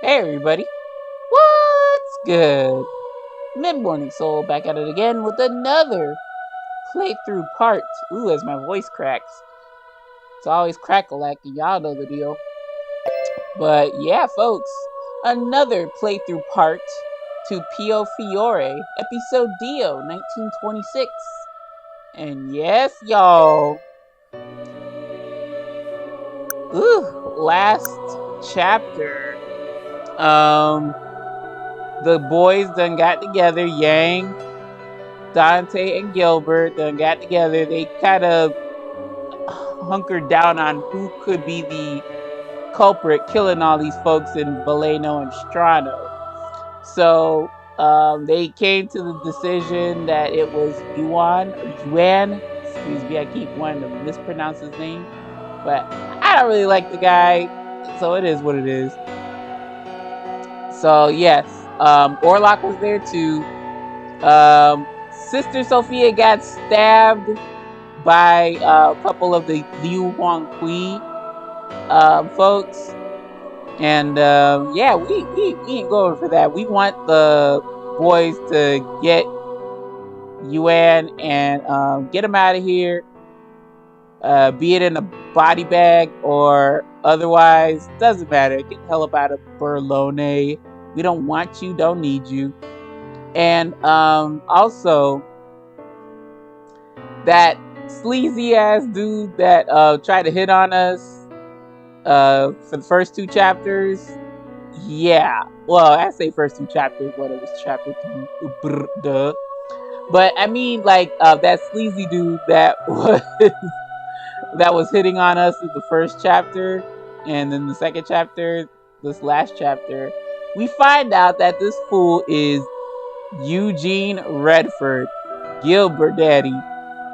Hey everybody, what's good? MidMorningSol back at it again with another playthrough part. Ooh, as my voice cracks. It's always crackle-lacking, y'all know the deal. But yeah, folks, another playthrough part to Piofiore, Episodio 1926. And yes, y'all. Ooh, last chapter. The boys done got together, Yang, Dante and Gilbert done got together. They kind of hunkered down on who could be the culprit killing all these folks in Valeno and Strano. So they came to the decision that it was Yuan. Excuse me, I keep wanting to mispronounce his name, but I don't really like the guy, so it is what it is. So yes, Orlok was there too. Sister Sophia got stabbed by a couple of the Liu Huanghui folks. And yeah, we ain't going for that. We want the boys to get Yuan and get him out of here. Be it in a body bag or otherwise, doesn't matter. Get the hell up out of Berlone. We don't want you, don't need you. And also, that sleazy ass dude that tried to hit on us for the first two chapters. Yeah, well, I say first two chapters, what it was chapter 2, duh. But I mean, like that sleazy dude that was hitting on us in the first chapter, and then the second chapter, this last chapter, we find out that this fool is Eugene Redford, Gilbert Daddy,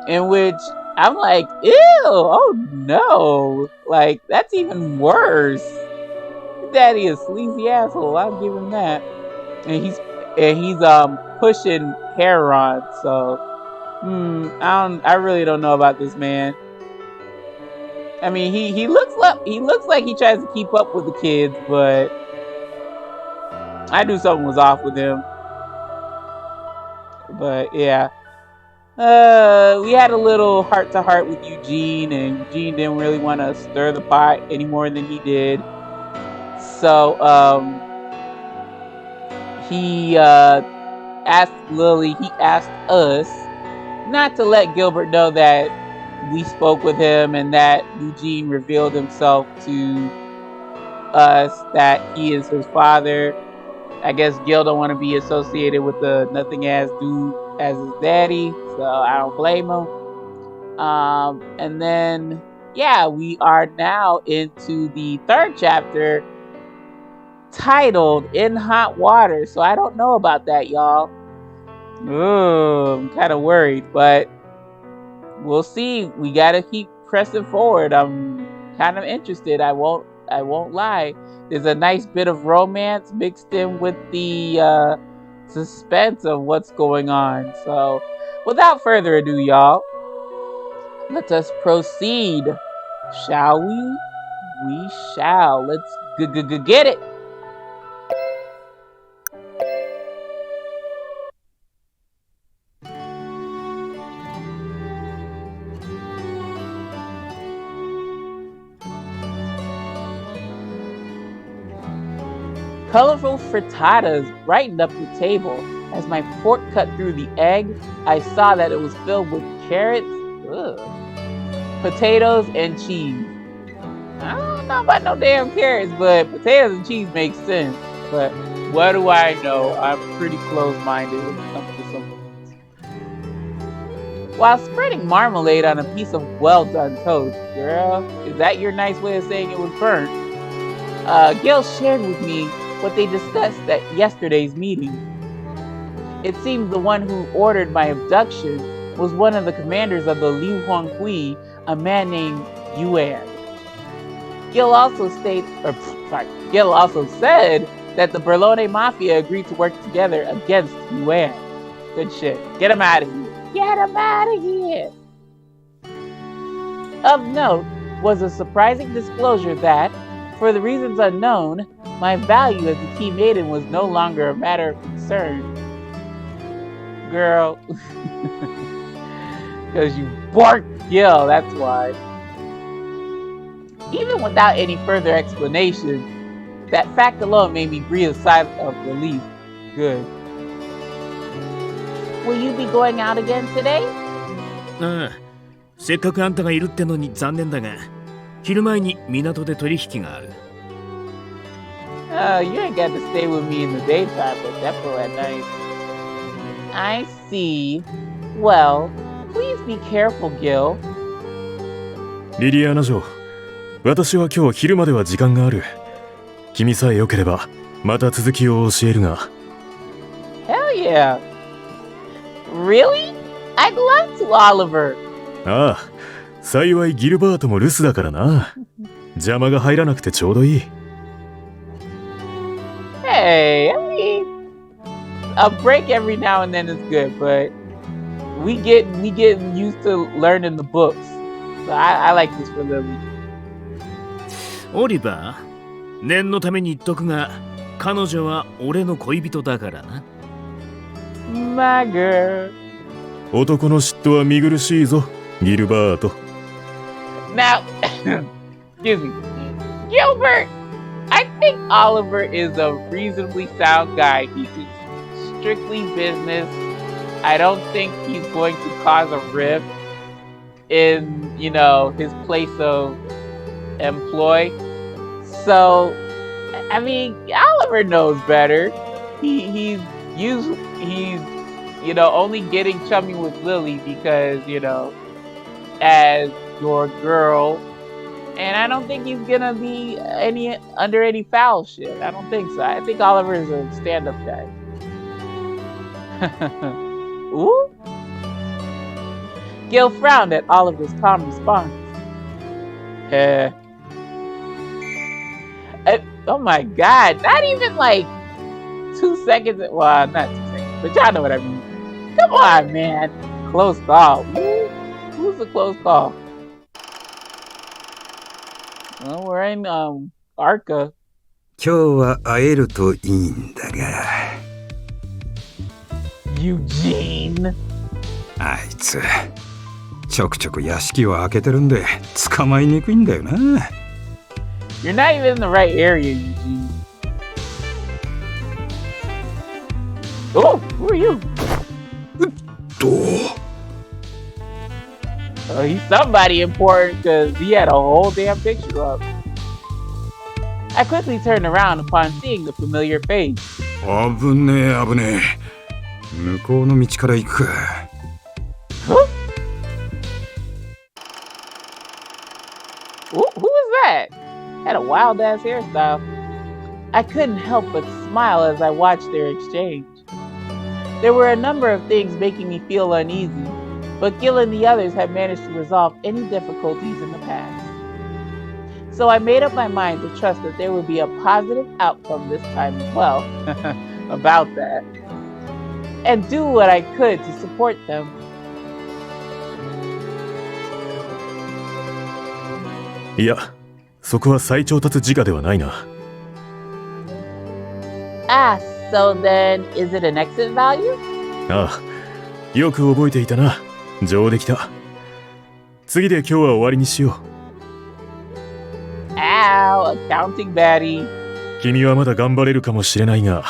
in which I'm like, ew, oh no, like that's even worse. Daddy is sleazy asshole, I'll give him that. And he's pushing Heron, so I really don't know about this man. I mean, he looks like he tries to keep up with the kids, but I knew something was off with him. But yeah. We had a little heart to heart with Eugene, and Eugene didn't really want to stir the pot any more than he did. So he asked us not to let Gilbert know that we spoke with him and that Eugene revealed himself to us, that he is his father. I guess Gil don't want to be associated with the nothing ass dude as his daddy, so I don't blame him. And then yeah, we are now into the third chapter, titled In Hot Water. So I don't know about that, y'all. Ooh, I'm kind of worried, but we'll see. We gotta keep pressing forward. I'm kind of interested. I won't lie. There's a nice bit of romance mixed in with the suspense of what's going on. So without further ado, y'all, let us proceed. Shall we? We shall. Let's get it. Colorful frittatas brightened up the table. As my fork cut through the egg, I saw that it was filled with carrots, potatoes, and cheese. I don't know about no damn carrots, but potatoes and cheese make sense. But what do I know? I'm pretty close-minded when it comes to some things. While spreading marmalade on a piece of well-done toast, girl, is that your nice way of saying it was burnt? Gil shared with me what they discussed at yesterday's meeting. It seems the one who ordered my abduction was one of the commanders of the Liu Huanghui, a man named Yuan. Gil also said that the Berlone Mafia agreed to work together against Yuan. Good shit. Get him out of here. Get him out of here. Of note was a surprising disclosure that, for the reasons unknown, My value as a key maiden was no longer a matter of concern. Girl, because you barked Gil, that's why. Even without any further explanation, that fact alone made me breathe a sigh of relief. Good. Will you be going out again today? ああ、せっかくあんたがいるってのに残念だが、昼前に港で取引がある。You ain't got to stay with me in the daytime, but definitely at night. I see. Well, please be careful, Gil. リリアーナ嬢、私は今日昼までは時間がある。君さえ良ければ、また続きを教えるが。Hell yeah. Really? I'd love to, Oliver. ああ、幸いギルバートも留守だからな。邪魔が入らなくてちょうどいい。Hey, I mean, a break every now and then is good, but we get used to learning the books. So I like this for Lily. オリバー、念のために言っとくが、彼女は俺の恋人だからな。My girl. 男の嫉妬は見苦しいぞ、ギルバート。Now, excuse me, Gilbert. I think Oliver is a reasonably sound guy. He's strictly business. I don't think he's going to cause a rift in, his place of employ. So, I mean, Oliver knows better. He's only getting chummy with Lily because, as your girl. And I don't think he's gonna be under any foul shit. I don't think so. I think Oliver is a stand-up guy. Ooh. Gil frowned at Oliver's calm response. Oh my god, not even like 2 seconds. Well, not 2 seconds, but y'all know what I mean. Come on, man. Close call. Who's the close call? Well, we're in Arca. 今日は会えるといいんだが。Eugene. あいつちょくちょく屋敷を開けてるんで捕まえにくいんだよな。You're not even in the right area, Eugene. Oh, who are you? Oh, he's somebody important because he had a whole damn picture up. I quickly turned around upon seeing the familiar face. 危ねえ危ねえ。向こうの道から行くか。Huh? Who was that? Had a wild ass hairstyle. I couldn't help but smile as I watched their exchange. There were a number of things making me feel uneasy, but Gil and the others had managed to resolve any difficulties in the past. So I made up my mind to trust that there would be a positive outcome this time as well about that, and do what I could to support them. Yeah, そこは再調達自我ではないな。Ah, so then, is it an exit value? ああ、よく覚えていたな。上出来だ。次で今日は終わりにしよう。Ow, accounting baddie. 君はまだ頑張れるかもしれないが、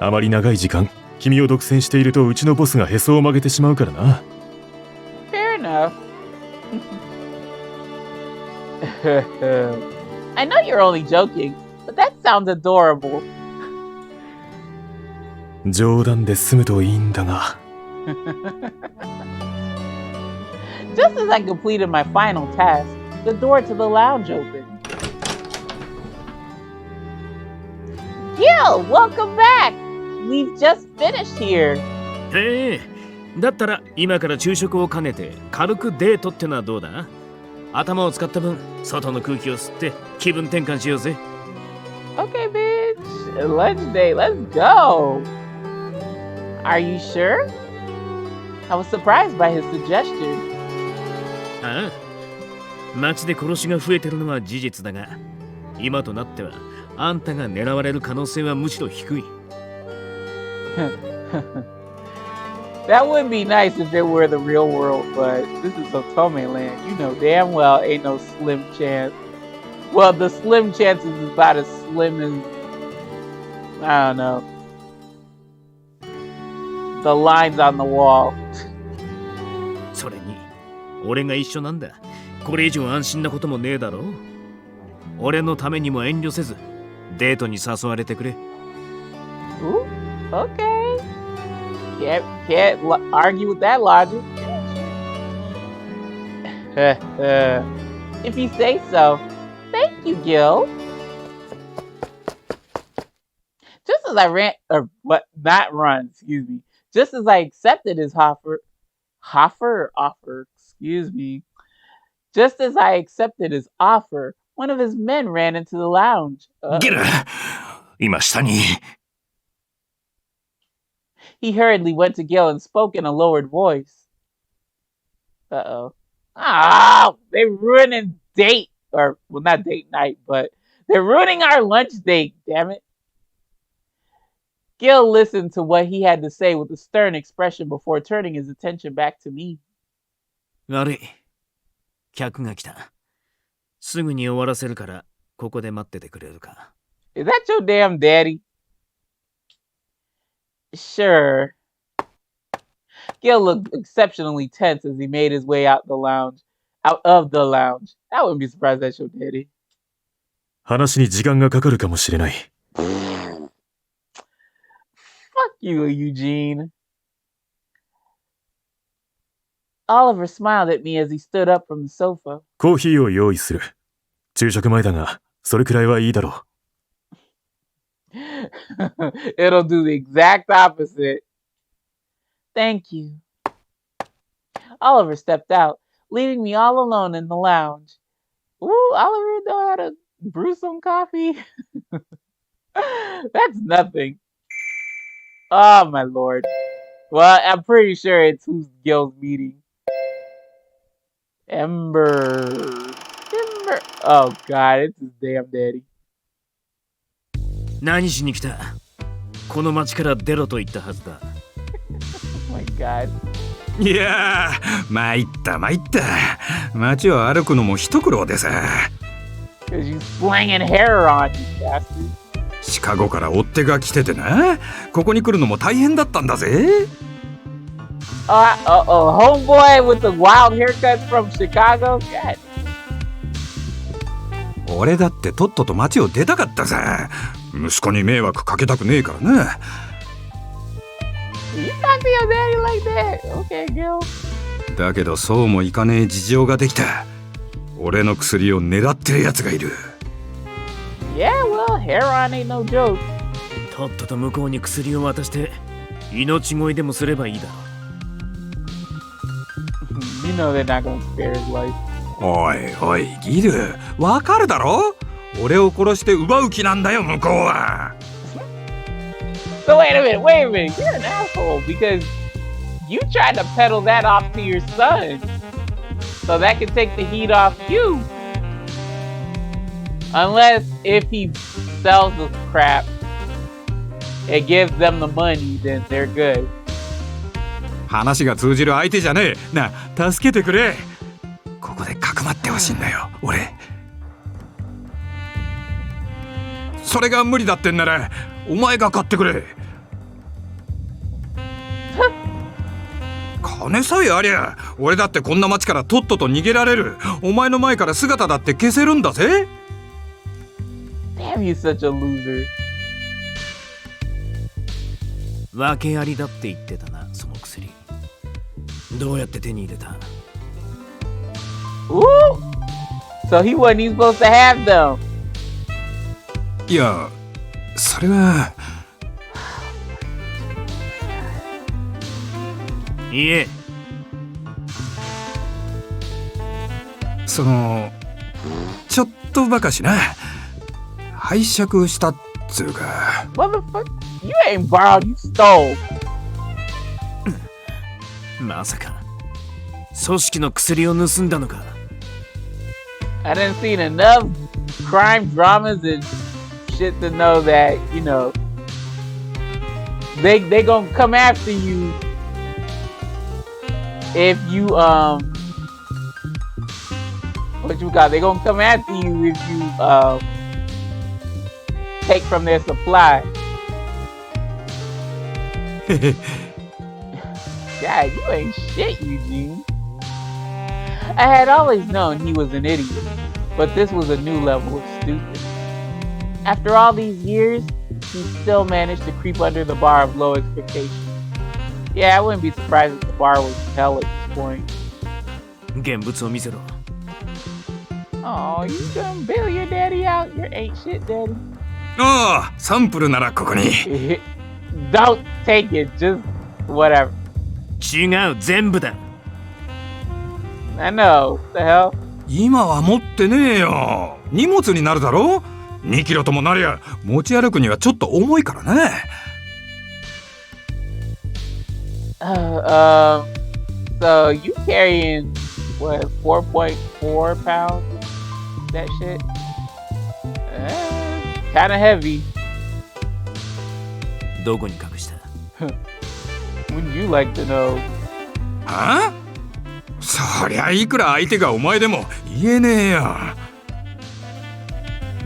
あまり長い時間、君を独占しているとうちのボスがへそを曲げてしまうからな。Fair enough. I know you're only joking, but that sounds adorable. 冗談で済むといいんだが。Just as I completed my final task, the door to the lounge opened. Gil, welcome back! We've just finished here. へえ、だったら今から昼食を兼ねて軽くデートってのはどうだ？頭を使った分、外の空気を吸って気分転換しようぜ。Okay, bitch. Lunch day, let's go. Are you sure? I was surprised by his suggestion. ああ、街で殺しが増えてるのは事実だが、今となってはあんたが狙われる可能性はむしろ低い。That would be nice if it were the real world, but this is Otome land. You know damn well ain't no slim chance. Well, the slim chance is about as slim as, I don't know, the lines on the wall. それに、俺が一緒なんだ。これ以上安心なこともねえだろ。俺のためにも遠慮せず、デートに誘われてくれ。Ooh, okay. Can't argue with that logic. If you say so. Thank you, Gil. Just as I ran, or what, not run, excuse me. Just as I accepted his offer, excuse me. Just as I accepted his offer, one of his men ran into the lounge. Gil! 今下に。He hurriedly went to Gil and spoke in a lowered voice. Uh-oh. Oh, they're ruining date. Or, well, not date night, but they're ruining our lunch date, damn it. Gil listened to what he had to say with a stern expression before turning his attention back to me. 悪い。客が来た。すぐに終わらせるから、ここで待っててくれるか。Is that your damn daddy? Sure. Gil looked exceptionally tense as he made his way out of the lounge. I wouldn't be surprised that's your daddy. 話に時間がかかるかもしれない。Fuck you, Eugene. Oliver smiled at me as he stood up from the sofa. コーヒーを用意する。昼食前だが、それくらいはいいだろう。It'll do the exact opposite. Thank you. Oliver stepped out, leaving me all alone in the lounge. Ooh, Oliver know how to brew some coffee. That's nothing. Oh, my lord. Well, I'm pretty sure it's who's Gil's meeting. Ember. Oh, God, it's his damn daddy. 何しに来た？この町から出ろと言ったはずだ。Oh my God. いやー、参った。街を歩くのも一苦労でさ。Cause you slanging hair on, you bastard. シカゴから追っ手が来ててな。ここに来るのも大変だったんだぜ。Homeboy with the wild haircut from Chicago? God. 俺だってとっとと街を出たかったさ。息子に迷惑かけたくねえからな。You talk to your daddy like that? Okay, Gil. だけどそうもいかねえ事情ができた。俺の薬を狙ってるやつがいる。Yeah, well, hair on ain't no joke. とっとと向こうに薬を渡して命乞いでもすればいいだろう。You know they're not gonna spare his life. おいギル、わかるだろ？俺を殺して奪う気なんだよ向こうは。So wait a minute, you're an asshole because you tried to peddle that off to your son so that can take the heat off you. Unless if he sells the crap and gives them the money, then they're good. 話が通じる相手じゃねえ。な、助けてくれ。ここでかくまってほしいんだよ、俺。それが無理だってんなら、お前が買ってくれ。金さえありゃ、俺だってこんな町からとっとと逃げられる。お前の前から姿だって消せるんだぜ。Damn, you such a loser. 訳ありだって言ってたな、その薬。どうやって手に入れた？ Ooh! So he wasn't even supposed to have them. いや、それは。いいえ。その、ちょっとばかしな。拝借したっつうか。Motherfucker, you ain't borrowed, you stole. まさか、組織の薬を盗んだのか。I done seen enough crime dramas and shit to know that, you know, they gonna come after you if you they gonna come after you if you take from their supply. God, you ain't shit, Eugene. I had always known he was an idiot, but this was a new level of stupid. After all these years, he still managed to creep under the bar of low expectations. Yeah, I wouldn't be surprised if the bar was hell at this point. 現物を見せろ。 Oh, you gonna bail your daddy out? You ain't shit, daddy. ああ、サンプルならここに。Don't take it, just whatever. 違う、全部だ。 I know. What the hell? 今は持ってねえよ。荷物になるだろ。2キロともなりゃ持ち歩くにはちょっと重いからね。So you carrying what 4.4 pounds? That shit? Kind of heavy. どこに隠した？ Wouldn't you like to know? はあ？そりゃいくら相手がお前でも言えねえよ。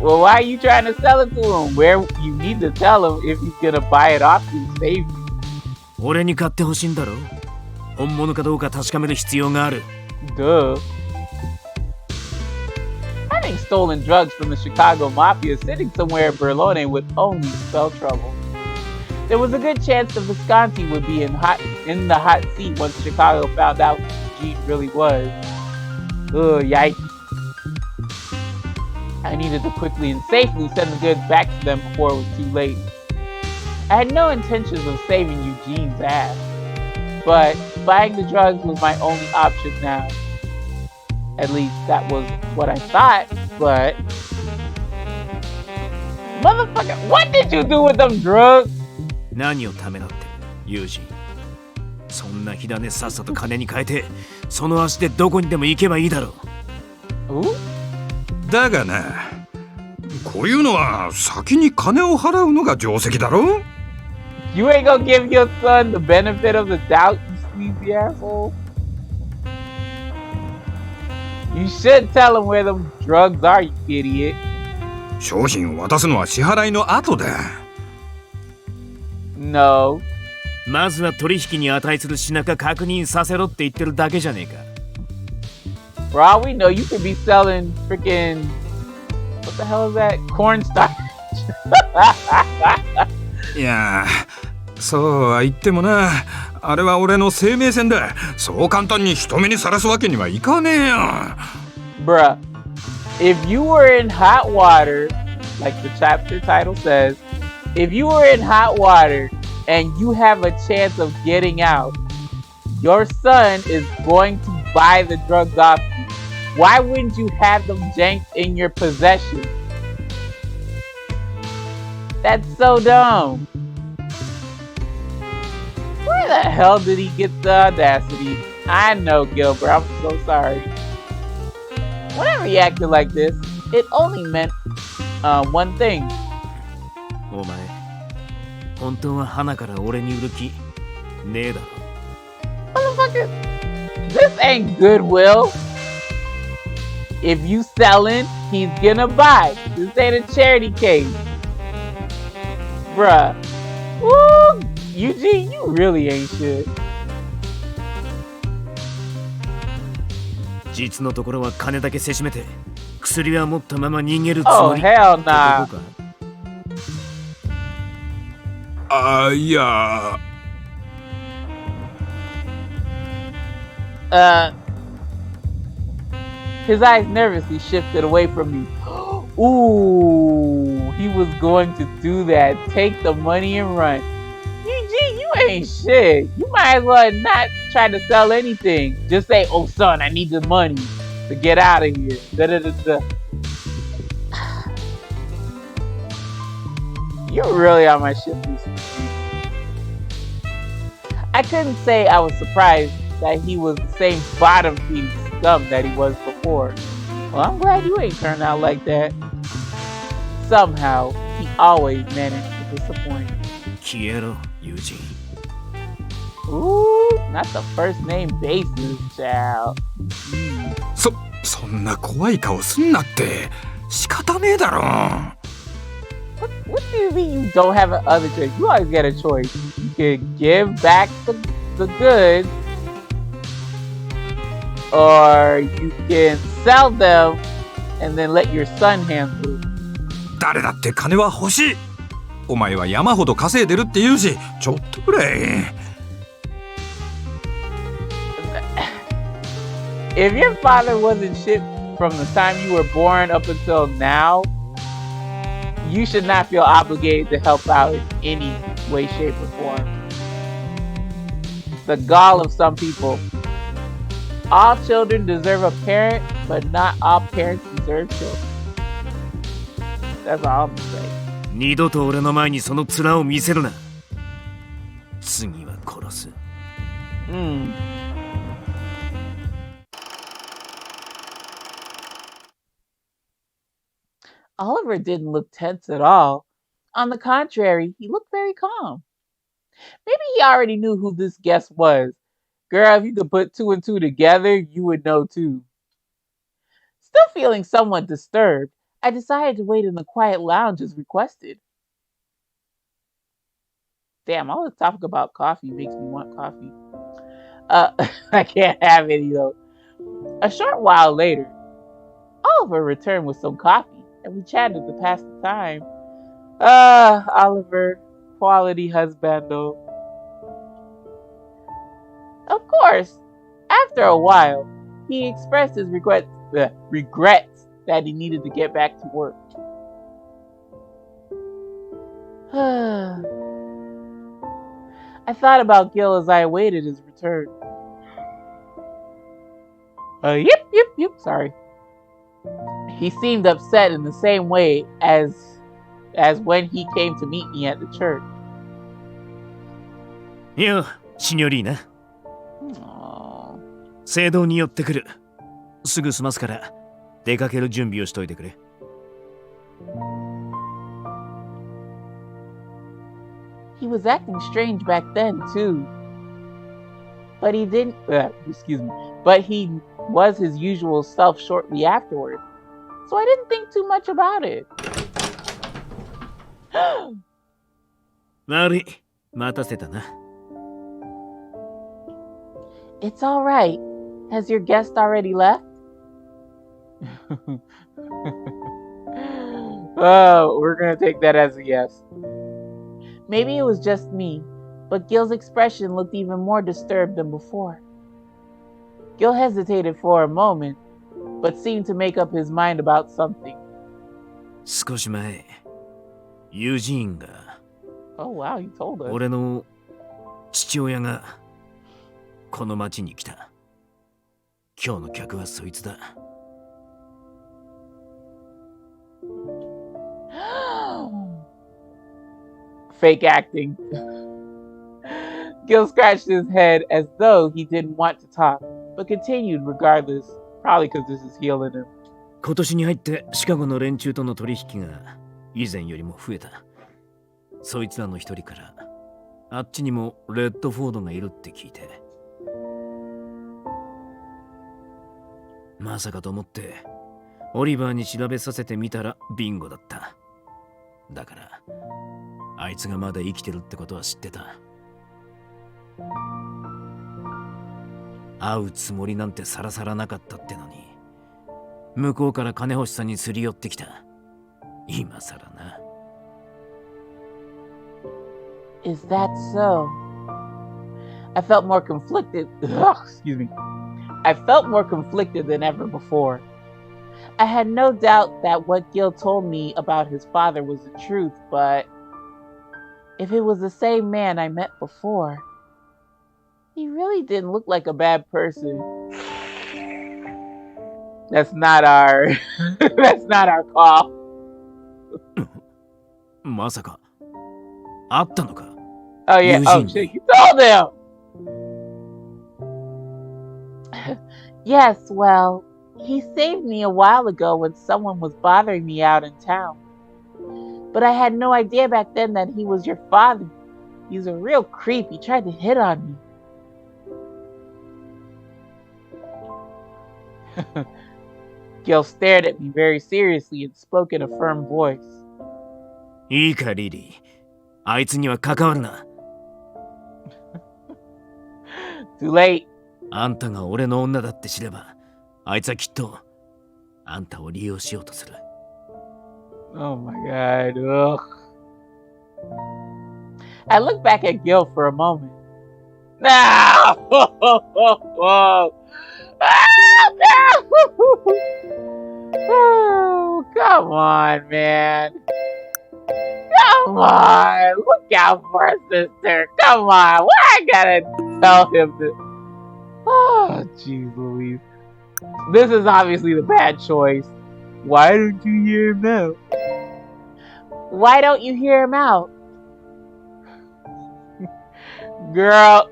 Well, why are you trying to sell it to him? Where you need to tell him if he's gonna buy it off you, save you. 俺に買ってほしいんだろ。本物かどうか確かめる必要がある。Duh. I think stolen drugs from the Chicago Mafia sitting somewhere in Berlone would only spell trouble. There was a good chance the Visconti would be in the hot seat once Chicago found out who Gene really was. Ugh, yikes. I needed to quickly and safely send the goods back to them before it was too late. I had no intentions of saving Eugene's ass, but buying the drugs was my only option now. At least that was what I thought, but... Motherfucker, what did you do with them drugs? 何をためらってる、ユージ。そんな火種さっさと金に変えて、その足でどこにでも行けばいいだろう。だがな、こういうのは先に金を払うのが定石だろ。You ain't gonna give your son the benefit of the doubt, you sleazy asshole. You should tell him where the drugs are, you idiot. 商品を渡すのは支払いの後だ。No. まずは取引に値する品か確認させろって言ってるだけじゃねえか。For all we know, you could be selling freaking... What the hell is that? Cornstarch. いや、そうは言ってもな、あれは俺の生命線だ。そう簡単に人目にさらすわけにはいかねえよ。Bruh, if you were in hot water, like the chapter title says, if you were in hot water and you have a chance of getting out, your son is going to buy the drugs off you. Why wouldn't you have them janked in your possession? That's so dumb. Where the hell did he get the audacity? I know, Gilbert, I'm so sorry. Whenever he acted like this, it only meant one thing. お前、本当は花から俺に売る気ねえだろ。Motherfucker, this ain't Goodwill. If you sellin', he's gonna buy. This ain't a charity case. Bruh. Woo! Eugene, you really ain't shit. 実のところは金だけせしめて、薬は持ったまま逃げるつも Oh, り。hell nah. あ、いや。His eyes nervously shifted away from me. Ooh, he was going to do that. Take the money and run. Eugene, you ain't shit. You might as well not try to sell anything. Just say, oh son, I need the money to get out of here. Da-da-da-da. You're really on my shit, Lucy. I couldn't say I was surprised that he was the same bottom-feeding scum that he was before. Well, I'm glad you ain't turned out like that. Somehow, he always managed to disappoint. 消えろ、友人。 Ooh, not the first name basis, child. そんな怖い顔すんなって。仕方ねえだろ。What do you mean you don't have an other choice? You always get a choice. You can give back the goods, or you can sell them and then let your son handle it. 誰だって金は欲しい。お前は山ほど稼いでるって言うし、ちょっとくらい。If your father wasn't shit from the time you were born up until now, you should not feel obligated to help out in any way, shape, or form. The gall of some people. All children deserve a parent, but not all parents deserve children. That's all I'm saying. 二度と俺の前にその面を見せるな。次は殺す。Oliver didn't look tense at all. On the contrary, he looked very calm. Maybe he already knew who this guest was. Girl, if you could put two and two together, you would know too. Still feeling somewhat disturbed, I decided to wait in the quiet lounge as requested. Damn, all this talk about coffee makes me want coffee. I can't have any though. A short while later, Oliver returned with some coffee, and we chatted to pass the time. Oliver, quality husbando. Of course, after a while, he expressed his regrets that he needed to get back to work. I thought about Gil as I awaited his return. Yep, sorry. He seemed upset in the same way as when he came to meet me at the church. よ、シニョリーナ。聖堂に寄ってくる。すぐ済ますから出かける準備をしといてくれ。He was acting strange back then too. But he didn't but he was his usual self shortly afterward. So I didn't think too much about it. 悪い、待たせたな。It's all right. Has your guest already left? Oh, we're gonna take that as a yes. Maybe it was just me, but Gil's expression looked even more disturbed than before. Gil hesitated for a moment, but seemed to make up his mind about something. 少し前、ユージーンが、 Oh wow, you told us. 俺の父親がこの町に来た。今日の客はそいつだ。Fake acting. Gil scratched his head as though he didn't want to talk, but continued regardless, probably because this is healing him. 今年に入ってシカゴの連中との取引が以前よりも増えた。そいつらの一人からあっちにもレッドフォードがいるって聞いて。まさかと思ってオリバーに調べさせてみたらビンゴだった。だからあいつがまだ生きてるってことは知ってた。会うつもりなんてさらさらなかったってのに、向こうから金欲しさにすり寄ってきた。今さらな。Is that so? I felt more conflicted. I felt more conflicted than ever before. I had no doubt that what Gil told me about his father was the truth, but if it was the same man I met before, he really didn't look like a bad person. That's not our that's not our call. まさかあったのか? Oh yeah, oh shit, you told him! Yes, well, he saved me a while ago when someone was bothering me out in town. But I had no idea back then that he was your father. He's a real creep. He tried to hit on me. Gil stared at me very seriously and spoke in a firm voice. いいかリリー、あいつには関わるな。Too late. あんたが俺の女だって知れば、あいつはきっとあんたを利用しようとする。Oh my god. Ugh. I looked back at Gil for a moment. No! Oh, come on, man. Come on. Look out for us, sister. Come on. Why I gotta tell him this? Oh, jeez Louise. This is obviously the bad choice. Why don't you hear him out? Why don't you hear him out? Girl.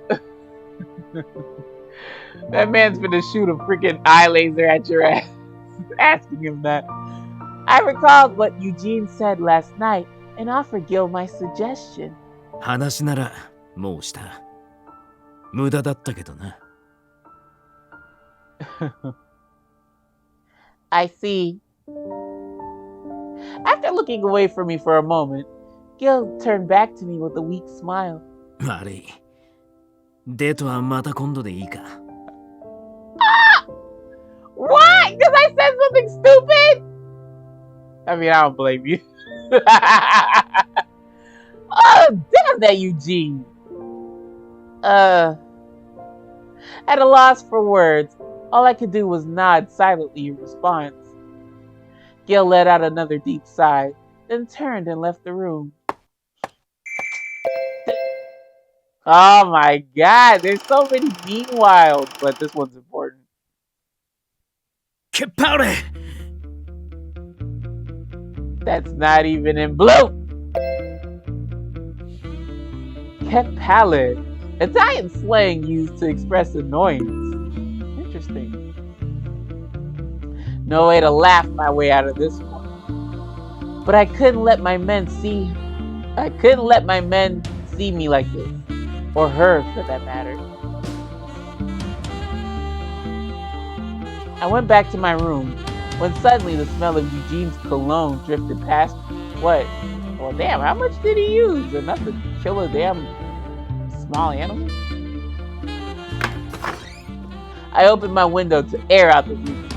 That man's gonna shoot a freaking eye laser at your ass. Asking him that. I recalled what Eugene said last night and offered Gil my suggestion. 話ならもうした。無駄だったけどな。I see. After looking away from me for a moment, Gil turned back to me with a weak smile. 悪い。デートはまた今度でいいか。What? Because I said something stupid? I mean, I don't blame you. Oh, damn that Eugene. At a loss for words, all I could do was nod silently in response. Gil let out another deep sigh, then turned and left the room. Oh my god, there's so many meanwhiles, but this one's important. Che palle! That's not even in blue! Che palle. Italian slang used to express annoyance. Interesting. No way to laugh my way out of this one. But I couldn't let my men see me like this. Or her, for that matter. I went back to my room when suddenly the smell of Eugene's cologne drifted past me. What? Well, damn, how much did he use? Enough to kill a damn small animal? I opened my window to air out the room.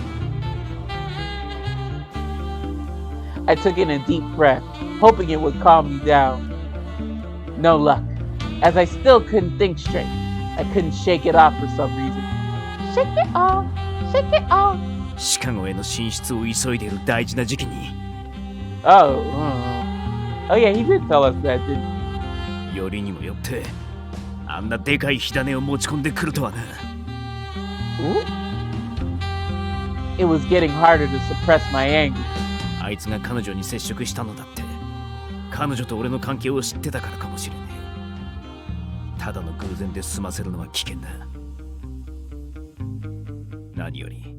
I took in a deep breath, hoping it would calm me down. No luck. As I still couldn't think straight, I couldn't shake it off for some reason. Shake it off, shake it off. シカゴへの進出を急いでいる大事な時期に。Oh yeah, he did tell us that, didn't he? よりにもよって、あんなでかい火種を持ち込んでくるとはな。Ooh. It was getting harder to suppress my anger. あいつが彼女に接触したのだって、彼女と俺の関係を知ってたからかもしれねえ。ただの偶然で済ませるのは危険だ。何より、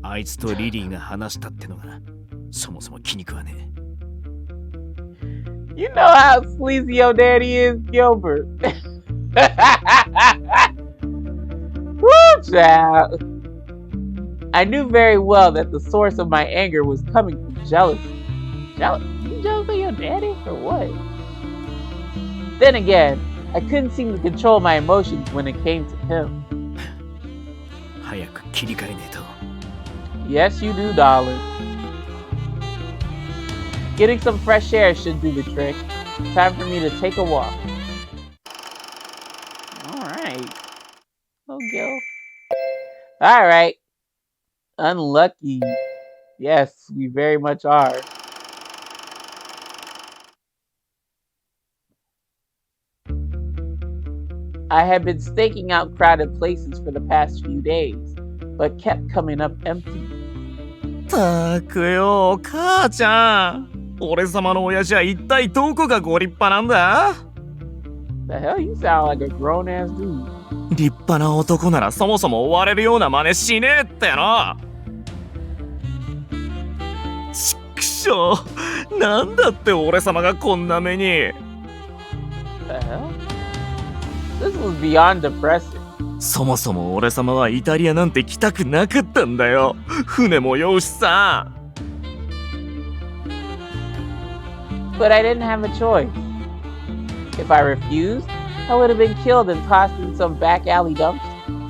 あいつとリリーが話したってのがそもそも気に食わねえ。You know how sleazy your daddy is, Gilbert. Woo, child. I knew very well that the source of my anger was coming from jealousy. You jealous of your daddy or what? Then again, I couldn't seem to control my emotions when it came to him. 早く切り替えねえと。Yes, you do, darling. Getting some fresh air should do the trick. Time for me to take a walk. Alright. Oh, Gil. Alright. Unlucky. Yes, we very much are. I had been staking out crowded places for the past few days, but kept coming up empty. たくよ、母ちゃん。俺様の親父は一体どこがご立派なんだ？ The hell, you sound like a grown-ass dude. 立派な男ならそもそも追われるような真似しねえっての。ちっくしょう。なんだって俺様がこんな目に。The hell? This was beyond depressing. そもそも俺様はイタリアなんて来たくなかったんだよ。船も酔うしさ。But I didn't have a choice. If I refused, I would have been killed and tossed in some back alley dumpster.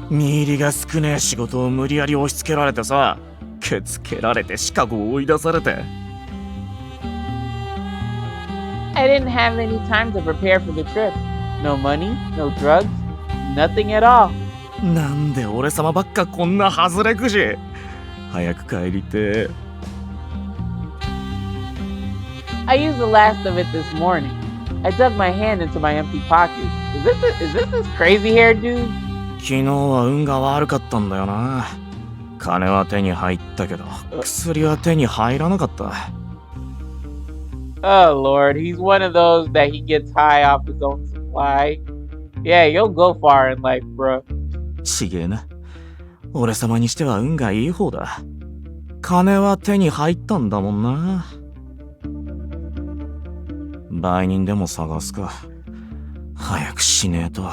身入りが少ねえ仕事を無理やり押し付けられてさ、ケツ蹴られてシカゴを追い出されて。I didn't have any time to prepare for the trip. No money, no drugs, nothing at all. なんで俺様ばっかこんな外れくじ。早く帰りて。I used the last of it this morning. I dug my hand into my empty pocket. Is this crazy hair dude? 昨日は運が悪かったんだよな。金は手に入ったけど、薬は手に入らなかった。Oh Lord, he's one of those that he gets high off his own supply. Yeah, you'll go far in life, bro. ちげえな。俺様にしては運がいい方だ。金は手に入ったんだもんな。売人でも探すか。早くしねえと。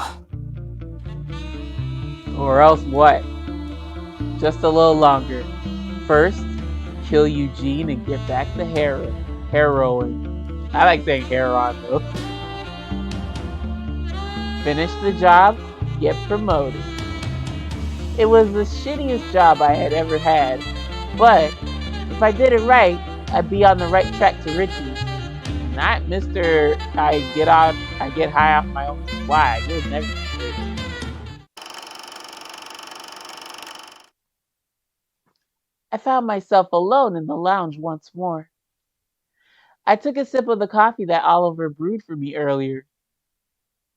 Or else what? Just a little longer. First, kill Eugene and get back the heroin. I like saying heroin though. Finish the job, get promoted. It was the shittiest job I had ever had, but if I did it right, I'd be on the right track to riches. Not Mr. I get high off my own supply. You'll never be rich. I found myself alone in the lounge once more. I took a sip of the coffee that Oliver brewed for me earlier.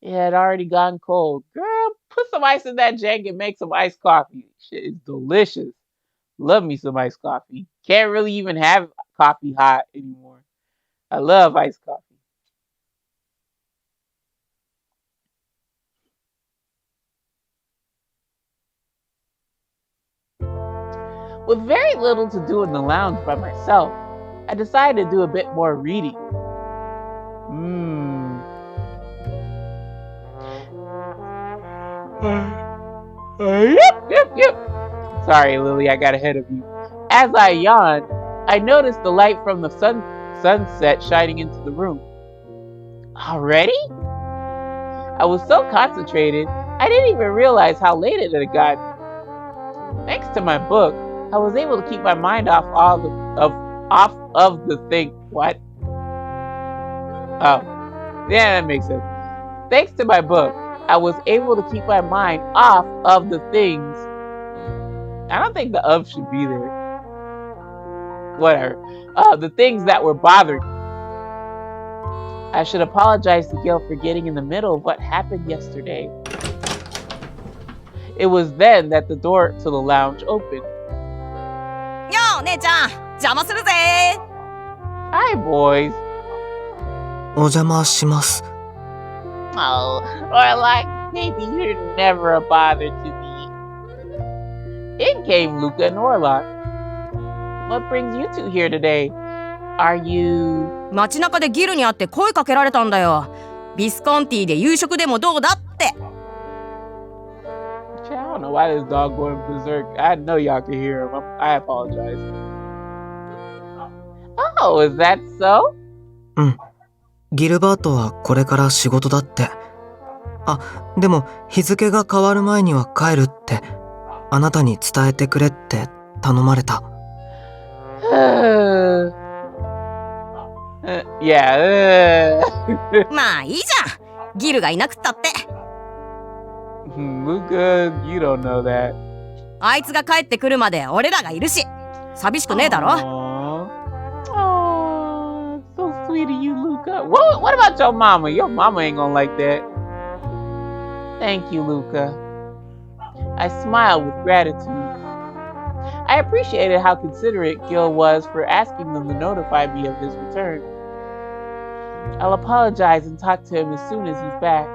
It had already gone cold. Girl, put some ice in that jug and make some iced coffee. Shit is delicious. Love me some iced coffee. Can't really even have coffee hot anymore. I love iced coffee. With very little to do in the lounge by myself, I decided to do a bit more reading. Yep. Sorry, Lily, I got ahead of you. As I yawned, I noticed the light from the sunset shining into the room. Already? I was so concentrated, I didn't even realize how late it had gotten. Thanks to my book, I was able to keep my mind off of the thing. What? Oh, yeah, that makes sense. Thanks to my book, I was able to keep my mind off of the things. I don't think the of should be there. Whatever. The things that were bothering me. I should apologize to Gil for getting in the middle of what happened yesterday. It was then that the door to the lounge opened. Yo, 姉ちゃん、邪魔するぜ。 Hi, boys. お邪魔します。 Oh, or like, maybe you're never a bother to me. In came Luca and Orlok. What brings you two here today? Are you... 街中でギルに会って声かけられたんだよ。ビスコンティで夕食でもどうだって。I don't know why this dog going berserk. I know y'all can hear him. I apologize. Oh, is that so? うん。ギルバートはこれから仕事だって。あ、でも日付が変わる前には帰るって、あなたに伝えてくれって頼まれた。Yeah. まあいいじゃん。ギルがいなくったって。Luca, you don't know that. あいつが帰ってくるまで俺らがいるし。寂しくねえだろ。Oh, so sweet of you, Luca. What about your mama? Your mama ain't gonna like that. Thank you, Luca. I smiled with gratitude. I appreciated how considerate Gil was for asking them to notify me of his return. I'll apologize and talk to him as soon as he's back.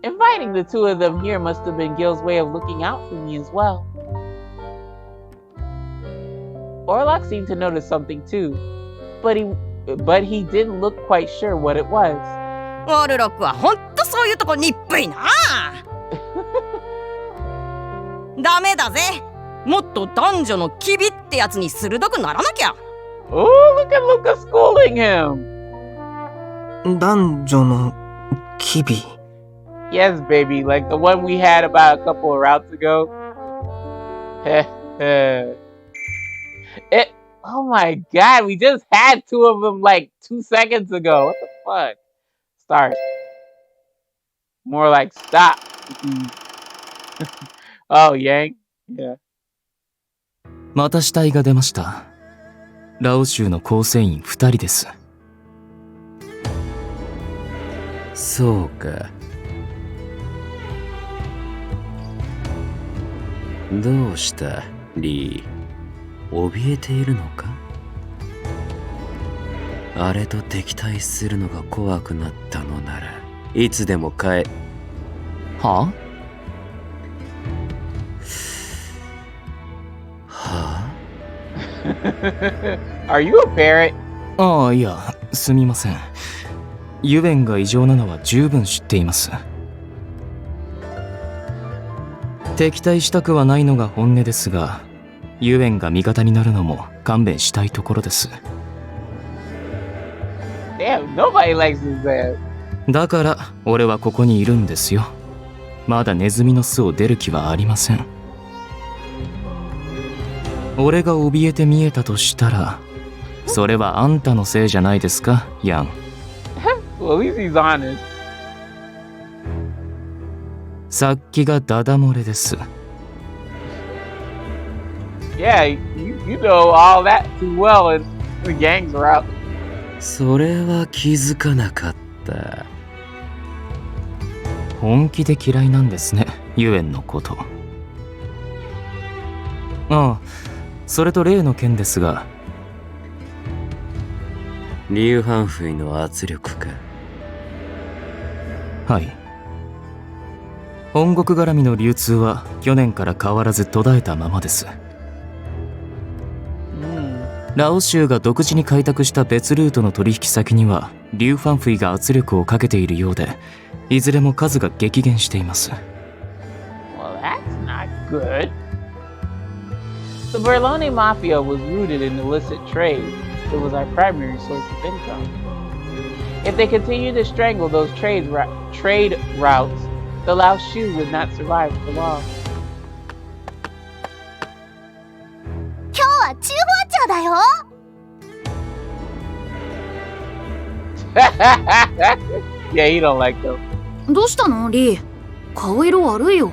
Inviting the two of them here must have been Gil's way of looking out for me as well. Orlok seemed to notice something too, but he didn't look quite sure what it was. オルロックはほんとそういうとこにっぷいな。ダメだぜ。もっと男女の機微ってやつに鋭くならなきゃ。Oh, look at Luca schooling him. 男女の機微。 Yes, baby, like the one we had about a couple of routes ago. Oh my god, we just had two of them like 2 seconds ago. What the fuck? Start. More like stop. Oh, Yang? Yeah. また死体が出ました。ラオ州の構成員2人です。そうか。どうしたリー、怯えているのか？あれと敵対するのが怖くなったのならいつでもはあ？Are you a parrot? ああ、いや、すみません。ユベンが異常なのは十分知っています。敵対したくはないのが本音ですが、ユベンが味方になるのも勘弁したいところです。Damn, nobody likes his ass. だから俺はここにいるんですよ。まだネズミの巣を出る気はありません。俺が怯えて見えたとしたら、それはあんたのせいじゃないですか、ヤン。Well, at least he's honest. さっきがダダ漏れです。Yeah, you know all that too well, and the gangs are out. それは気づかなかった。本気で嫌いなんですね、ユエンのこと。ああ、それと例の件ですが。リュウ・ファンフイの圧力か。はい。本国絡みの流通は去年から変わらず途絶えたままです。ラオ州が独自に開拓した別ルートの取引先にはリュウ・ファンフイが圧力をかけているようで、いずれも数が激減しています。Well, that's not good. The Berlone Mafia was rooted in illicit trade. It was our primary source of income. If they continued to strangle those trade routes, the Lao Shu would not survive for long. 今日は中包丁だよ。Yeah, he don't like them. どうしたのリー、顔色悪いよ。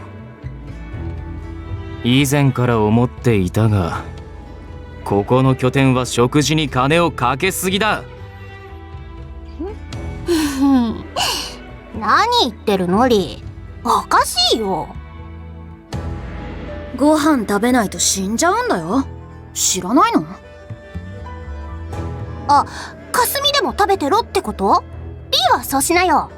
以前から思っていたが、ここの拠点は食事に金をかけすぎだ。何言ってるのリー、おかしいよ。ご飯食べないと死んじゃうんだよ。知らないの？あ、霞でも食べてろってこと？リーはそうしなよ。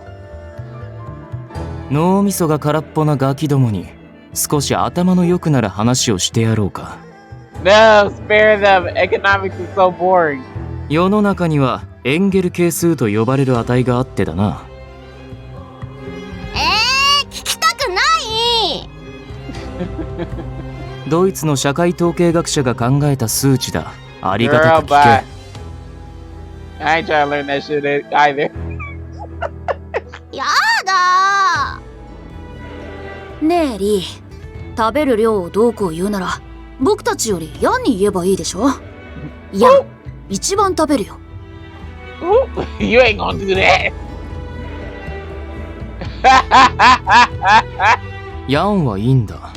脳みそが空っぽなガキどもに少し頭の良くなる話をしてやろうか。No, spare them. Economics is so boring. 世の中にはエンゲル係数と呼ばれる値があってだな。聞きたくない。ドイツの社会統計学者が考えた数値だ。ありがたく聞け。I ain't trying to learn that shit either. やだー。ねえリー、食べる量をどうこう言うなら僕たちよりヤンに言えばいいでしょ。ヤン、一番食べるよ。You ain't gonna do that. ヤンはいいんだ。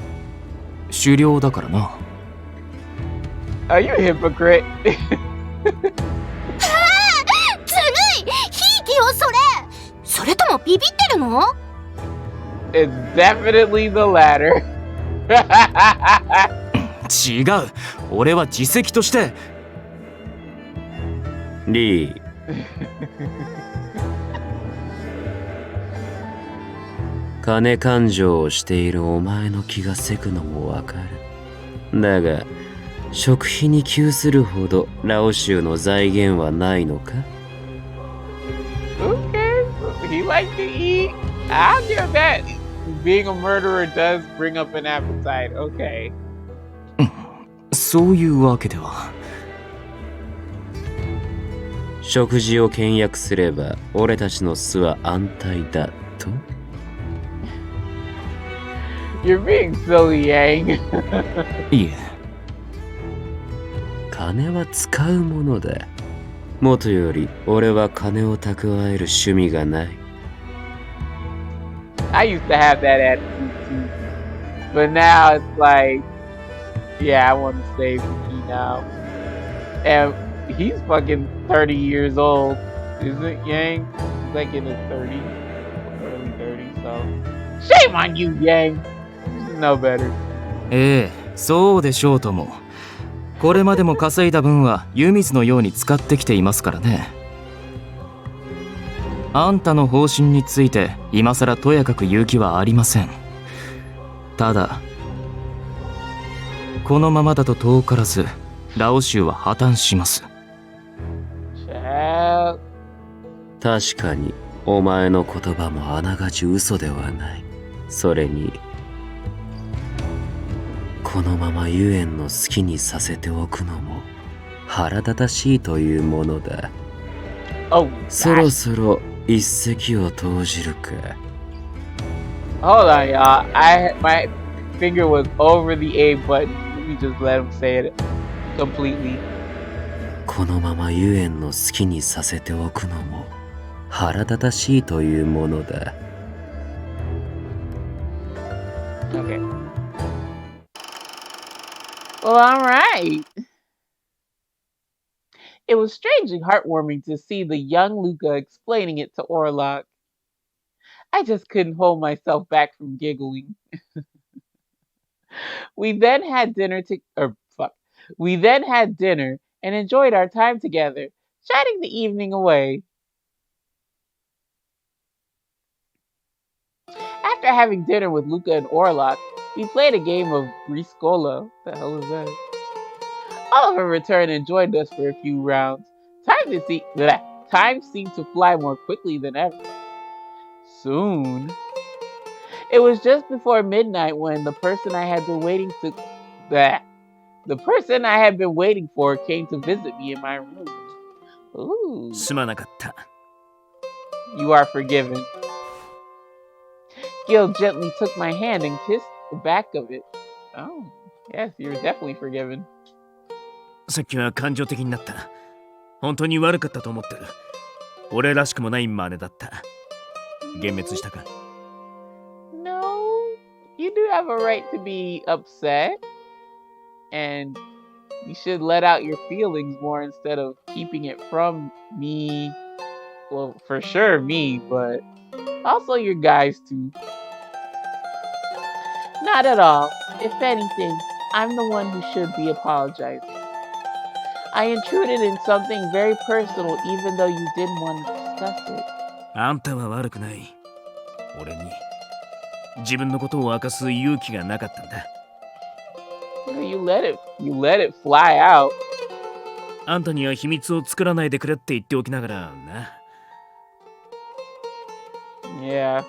狩猟だからな。Are you a hypocrite? ずるい、ひいきよそれ。それともビビってるの？ It's definitely the latter. 違う、俺は自責として。リー、金勘定をしているお前の気がせくのもわかる。だが食費に窮するほどラオ州の財源はないのか？ Okay, he likes to eat. I'll give that. Being a murderer does bring up an appetite. Okay. そういうわけでは。食事を倹約すれば俺たちの巣は安泰だと？ You're being silly, Yang. いえ、金は使うものだ。もとより俺は金を蓄える趣味がない。I used to have that attitude too. But now it's like, yeah, I want to save the key now. And he's fucking 30 years old, isn't Yang? He's like in his 30s, early 30s, so shame on you, Yang. You should know better. ええ、そうでしょうとも。これまでも稼いだ分は湯水のように使ってきていますからね。あんたの方針について今さらとやかく言う気はありません。ただこのままだと遠からずラオ州は破綻します。確かにお前の言葉もあながち嘘ではない。それにこのままユエンの好きにさせておくのも腹立たしいというものだ。そろそろ一石を投じるか。Hold on, y'all. My finger was over the A button. Let me just let him say it completely. このままユエンの好きにさせておくのも腹立たしいというものだ。Okay. Well, alright. It was strangely heartwarming to see the young Luca explaining it to Orlok. I just couldn't hold myself back from giggling. We then had dinner and enjoyed our time together, chatting the evening away. After having dinner with Luca and Orlok, we played a game of Briscola. What the hell is that? Oliver returned and joined us for a few rounds. Time seemed to fly more quickly than ever. Soon. It was just before midnight when the person I had been waiting for came to visit me in my room. Ooh. すまなかった。 You are forgiven. Gil gently took my hand and kissed the back of it. Oh, yes, you're definitely forgiven. さっきは感情的になった。本当に悪かったと思ってる。俺らしくもない真似だった。幻滅したか？ No, you do have a right to be upset. And you should let out your feelings more instead of keeping it from me. Well, for sure me, but also your guys too. Not at all. If anything, I'm the one who should be apologizing. I intruded in something very personal even though you didn't want to discuss it. あんたは悪くない。俺に自分のことを明かす勇気がなかったんだ。You let it fly out. あんたには秘密を作らないでくれって言っておきながらな。Yeah.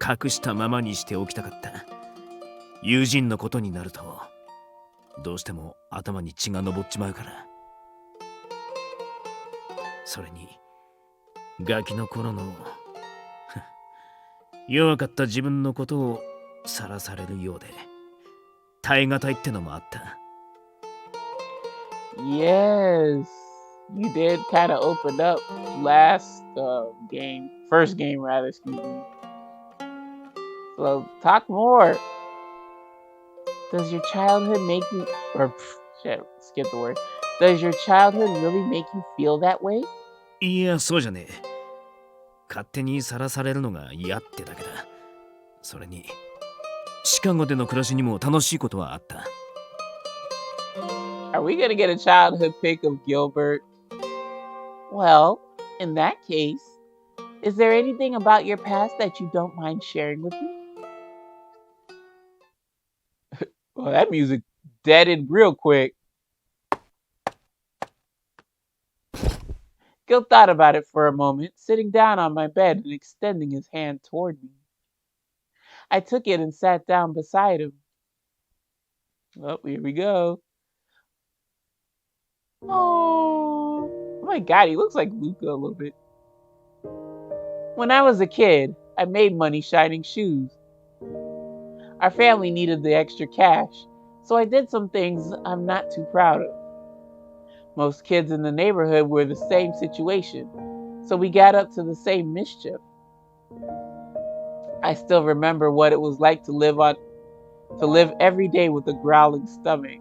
隠したままにしておきたかった。友人のことになるとどうしても頭に血が上っちまうから。それにガキの頃の弱かった自分のことをさらされるようで耐え難いってのもあった。 Yes, you did kind of open up first game rather, excuse me. So talk more. Does your childhood make you, skip the word. Does your childhood really make you feel that way? いや、そうじゃねえ。勝手にさらされるのが嫌ってだけだ。それにシカゴでの暮らしにも楽しいことはあった。 Are we gonna get a childhood pic of Gilbert? Well, in that case, is there anything about your past that you don't mind sharing with me? Well, that music deaded real quick. Gil thought about it for a moment, sitting down on my bed and extending his hand toward me. I took it and sat down beside him. Oh, here we go. Oh my God, he looks like Luca a little bit. When I was a kid, I made money shining shoes. Our family needed the extra cash, so I did some things I'm not too proud of. Most kids in the neighborhood were the same situation, so we got up to the same mischief. I still remember what it was like to live every day with a growling stomach.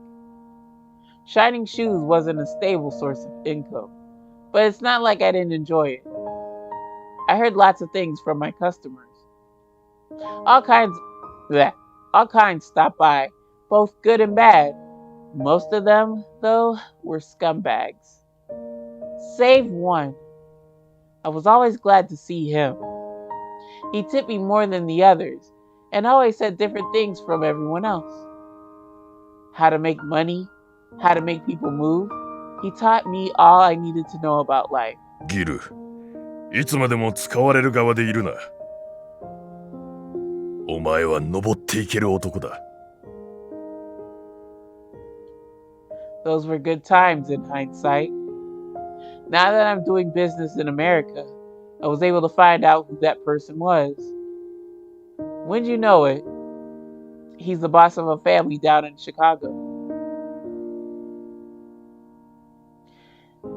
Shining shoes wasn't a stable source of income, but it's not like I didn't enjoy it. I heard lots of things from my customers. All kinds stopped by, both good and bad. Most of them, though, were scumbags. Save one. I was always glad to see him. He tipped me more than the others, and always said different things from everyone else. How to make money, how to make people move. He taught me all I needed to know about life. ギル、いつまでも使われる側でいるな。お前は登っていける男だ。Those were good times in hindsight. Now that I'm doing business in America, I was able to find out who that person was. Wouldn't you know it, he's the boss of a family down in Chicago.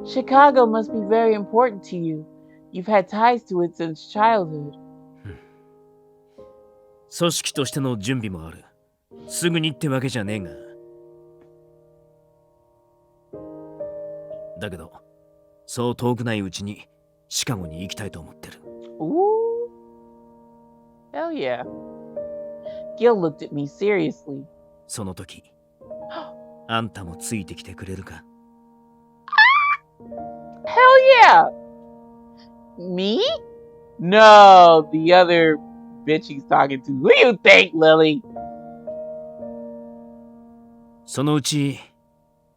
Chicago must be very important to you. You've had ties to it since childhood. 組織としての準備もある。すぐにってわけじゃねえが。だけど、そう遠くないうちにシカゴに行きたいと思ってる。Ooh. Hell yeah. Gil looked at me seriously. その時、あんたもついてきてくれるか？ Hell yeah! Me? No, the other bitch he's talking to. Who do you think, Lily? そのうち、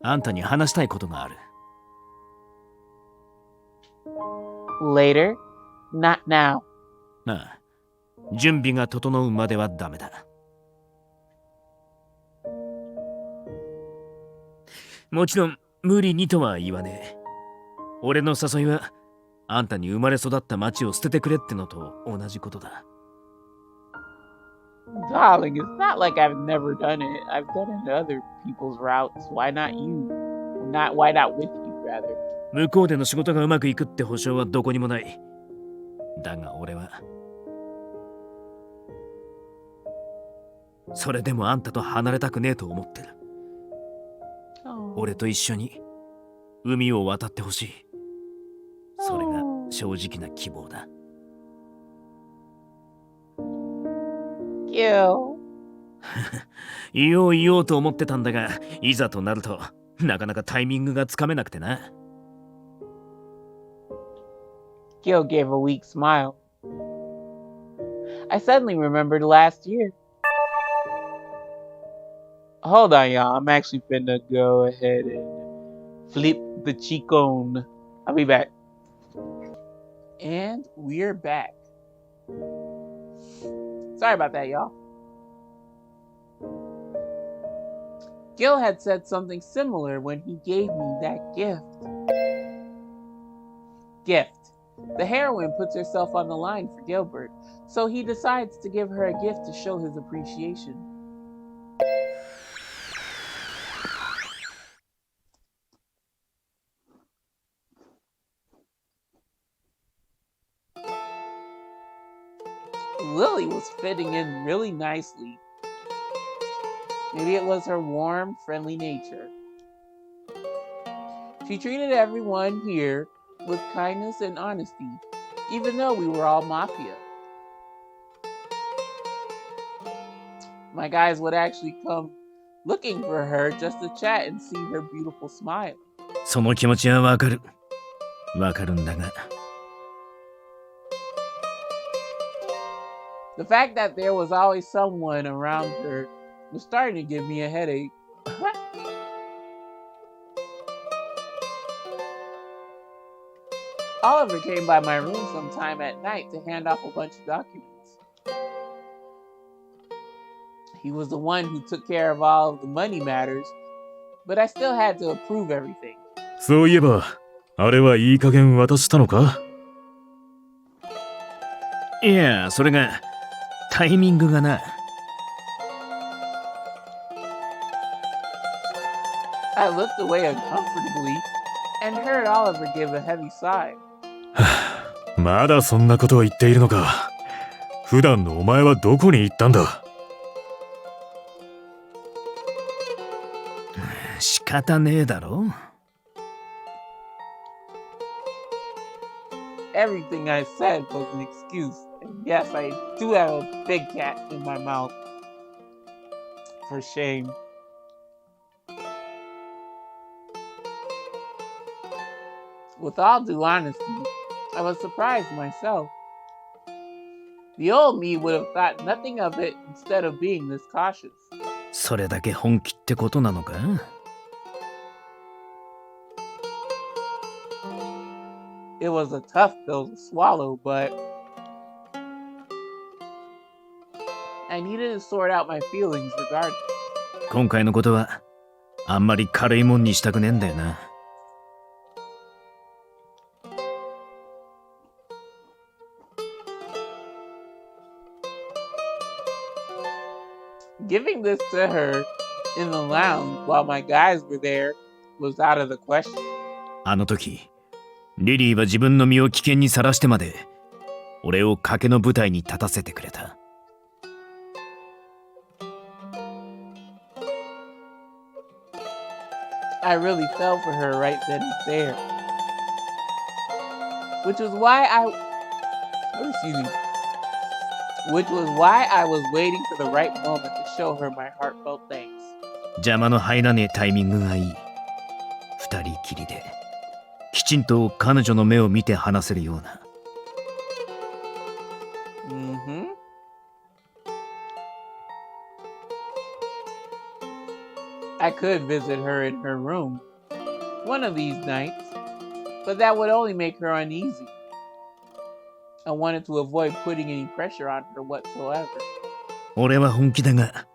あんたに話したいことがある。Later, not now. ああ、準備が整うまではダメだ。もちろん無理にとは言わねえ。俺の誘いはあんたに生まれ育った町を捨ててくれってのと同じことだ。Darling, it's not like I've never done it. I've done it in other people's routes. Why not you? Why not with you, rather? 向こうでの仕事がうまくいくって保証はどこにもない。だが俺はそれでもあんたと離れたくねえと思ってる。俺と一緒に海を渡ってほしい。それが正直な希望だ。言おうと思ってたんだが、いざとなるとなかなかタイミングがつかめなくてな。Gil gave a weak smile. I suddenly remembered last year. Hold on, y'all. I'm actually finna go ahead and flip the chicone. I'll be back. And we're back. Sorry about that, y'all. Gil had said something similar when he gave me that gift. The heroine puts herself on the line for Gilbert, so he decides to give her a gift to show his appreciation. Lily was fitting in really nicely. Maybe it was her warm, friendly nature. She treated everyone here with kindness and honesty, even though we were all mafia. My guys would actually come looking for her just to chat and see her beautiful smile. その気持ちはわかる。わかるんだが。The fact that there was always someone around her was starting to give me a headache. Oliver came by my room sometime at night to hand off a bunch of documents. He was the one who took care of all of the money matters, but I still had to approve everything. そういえば、あれはいい加減渡したのか？いや、それがタイミングがな。I looked away uncomfortably and heard Oliver give a heavy sigh. まだそんなことを言っているのか。普段のお前はどこに行ったんだ？仕方ねえだろ。Everything I said was an excuse, and yes, I do have a big cat in my mouth. For shame. With all due honesty, I was surprised myself. The old me would have thought nothing of it instead of being this cautious. それだけ本気ってことなのか？It was a tough pill to swallow, but I needed to sort out my feelings regardless. 今回のことはあんまり軽いもんにしたくねえんだよな。Giving this to her in the lounge while my guys were there was out of the question. あの時、リリーは自分の身を危険にさらしてまで、俺を賭けの舞台に立たせてくれた。I really fell for her right then and there. Which was why I was waiting for the right moment to show her my heartfelt thanks. 邪魔の入らねえタイミングがいい。二人きりで、きちんと彼女の目を見て話せるような。I could visit her in her room one of these nights, but that would only make her uneasy. I wanted to avoid putting any pressure on her whatsoever. 俺は本気だが、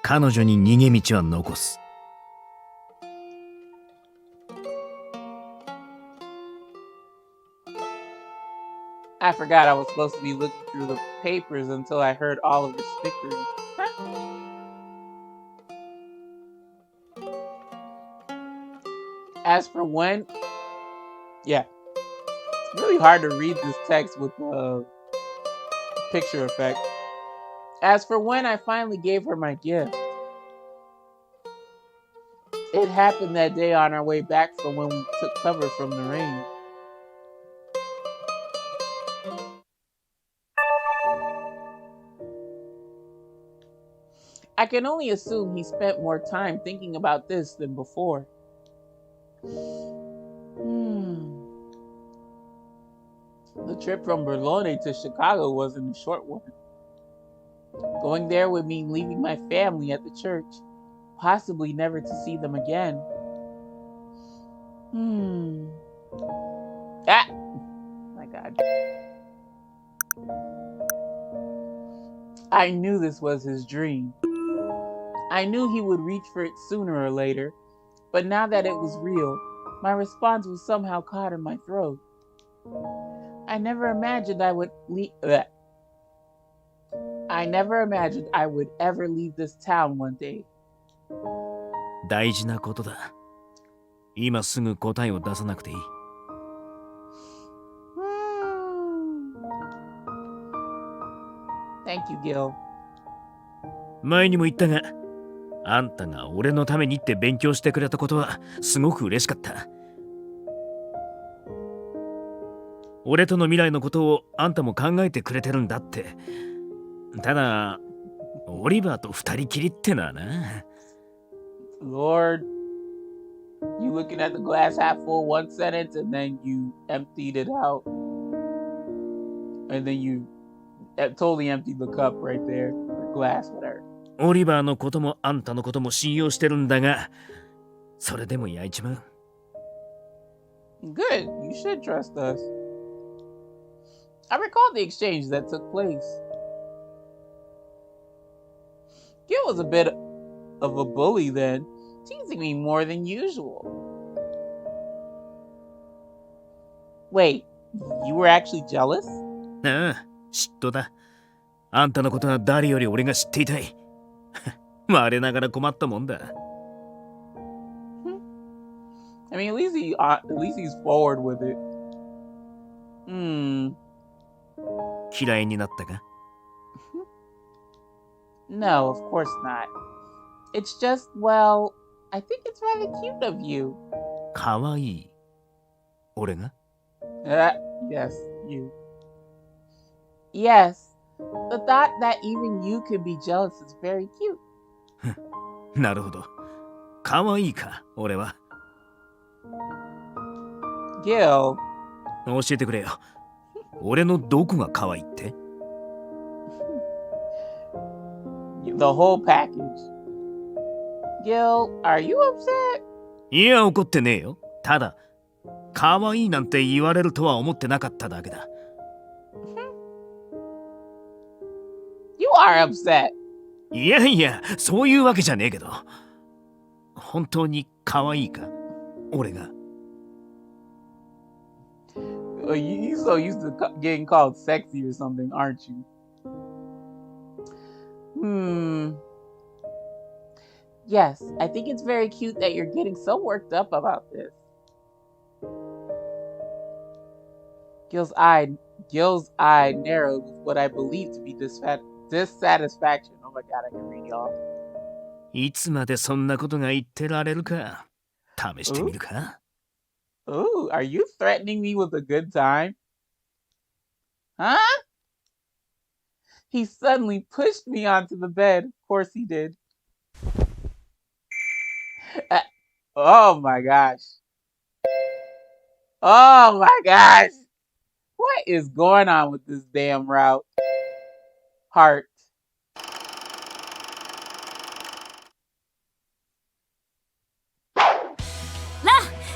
彼女に逃げ道は残す。I forgot I was supposed to be looking through the papers until I heard Oliver snickering. As for when... Yeah. It's really hard to read this text with the picture effect. As for when I finally gave her my gift. It happened that day on our way back from when we took cover from the rain. I can only assume he spent more time thinking about this than before. The trip from Berlone to Chicago wasn't a short one. Going there would mean leaving my family at the church, possibly never to see them again. Ah! My God. I knew this was his dream. I knew he would reach for it sooner or later, but now that it was real, my response was somehow caught in my throat. I never imagined I would ever leave this town one day. 大事なことだ。今すぐ答えを出さなくていい。Thank you, Gil. 前にも言ったが、あんたが俺のためにって勉強してくれたことはすごく嬉しかった。俺との未来のことをあんたも考えてくれてるんだって。ただ、オリバーと二人きりってのはな。Lord, you looking at the glass half full one sentence and then you emptied it out. And then you totally emptied the cup right there. Or glass, whatever. オリバーのこともあんたのことも信用してるんだが、それでも焼いちまう。Good, you should trust us. I recall the exchange that took place. Gil was a bit of a bully then, teasing me more than usual. Wait, you were actually jealous? ああ、嫉妬だ。あんたのことは誰より俺が知っていたい。我ながら困ったもんだ。I mean, at least he's forward with it. 嫌いになったか? No, of course not. It's just, well, I think it's rather cute of you. かわいい。俺が? Yes, you. Yes, the thought that even you could be jealous is very cute. なるほど。かわいいか、俺は。Gil. 教えてくれよ。俺のどこが可愛いって? The whole package. Gil, are you upset? いや、怒ってねえよ。ただ、可愛いなんて言われるとは思ってなかっただけだ。You are upset. いやいや、そういうわけじゃねえけど。本当に可愛いか、俺が。You're so used to getting called sexy or something, aren't you? Yes, I think it's very cute that you're getting so worked up about this. Gil's eye narrowed with what I believe to be dissatisfaction. Oh my god, I can read y'all. いつまでそんなことが言ってられるか、試してみるか? Ooh, are you threatening me with a good time? Huh? He suddenly pushed me onto the bed. Of course he did. Oh my gosh. Oh my gosh. What is going on with this damn route? Heart.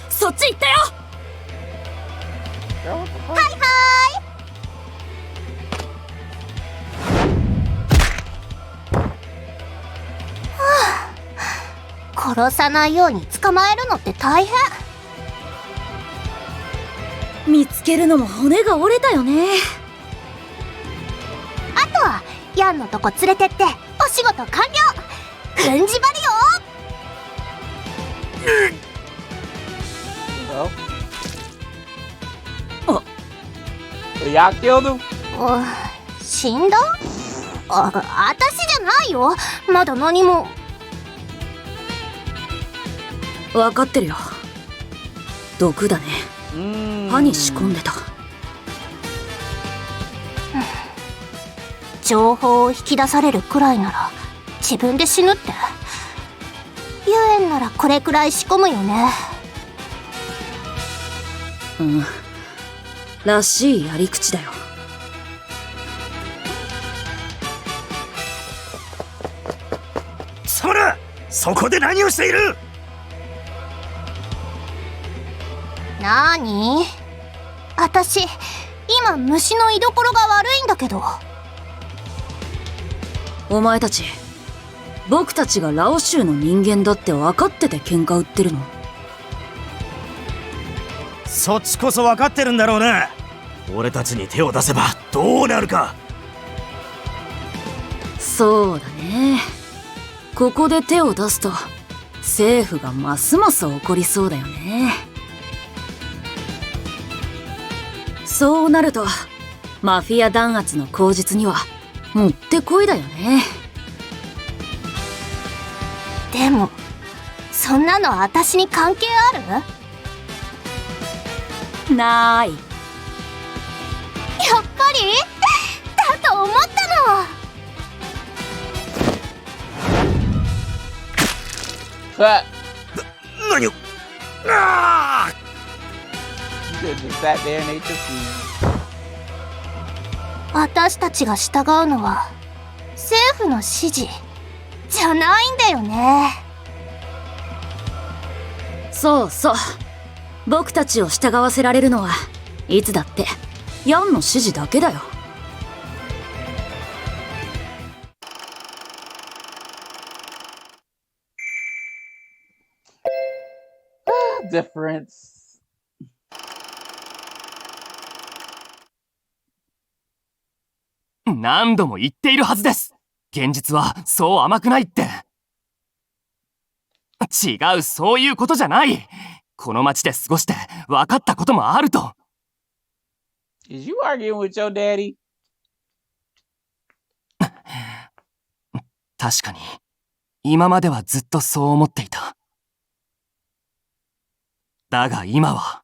そっち行ったよ。はいはい。殺さないように捕まえるのって大変。見つけるのも骨が折れたよね。あとはヤンのとこ連れてってお仕事完了。軍事バリよ。Y'all killed him? 死んだ？私じゃないよ。まだ何も。分かってるよ。毒だね。歯に仕込んでた。情報を引き出されるくらいなら自分で死ぬって。ゆえんならこれくらい仕込むよね。らしいやり口だよ。そら、そこで何をしている？なーに？私今虫の居所が悪いんだけど。お前たち、僕たちがラオ州の人間だって分かってて喧嘩売ってるの？そっちこそ分かってるんだろうな。俺たちに手を出せばどうなるか。そうだね。ここで手を出すと政府がますます怒りそうだよね。そうなるとマフィア弾圧の口実にはもってこいだよね。でもそんなの私に関係ある？ない。やっぱりだと思ったの。何を？ああ！ You could have just sat there and ate your food. 私たちが従うのは政府の指示じゃないんだよね。そうそう。僕たちを従わせられるのはいつだってヤンの指示だけだよ。Difference. 何度も言っているはずです。現実はそう甘くないって。違う、そういうことじゃない。この町で過ごして分かったこともあると。Is you arguing with your daddy? 確かに、今まではずっとそう思っていた。だが今は、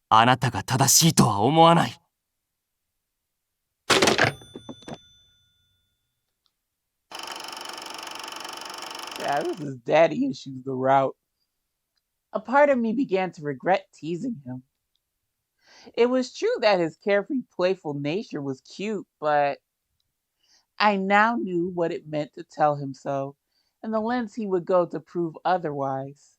あなたが正しいとは思わない。Yeah, this is daddy issues the route. A part of me began to regret teasing him. It was true that his carefree, playful nature was cute, but I now knew what it meant to tell him so, and the lengths he would go to prove otherwise.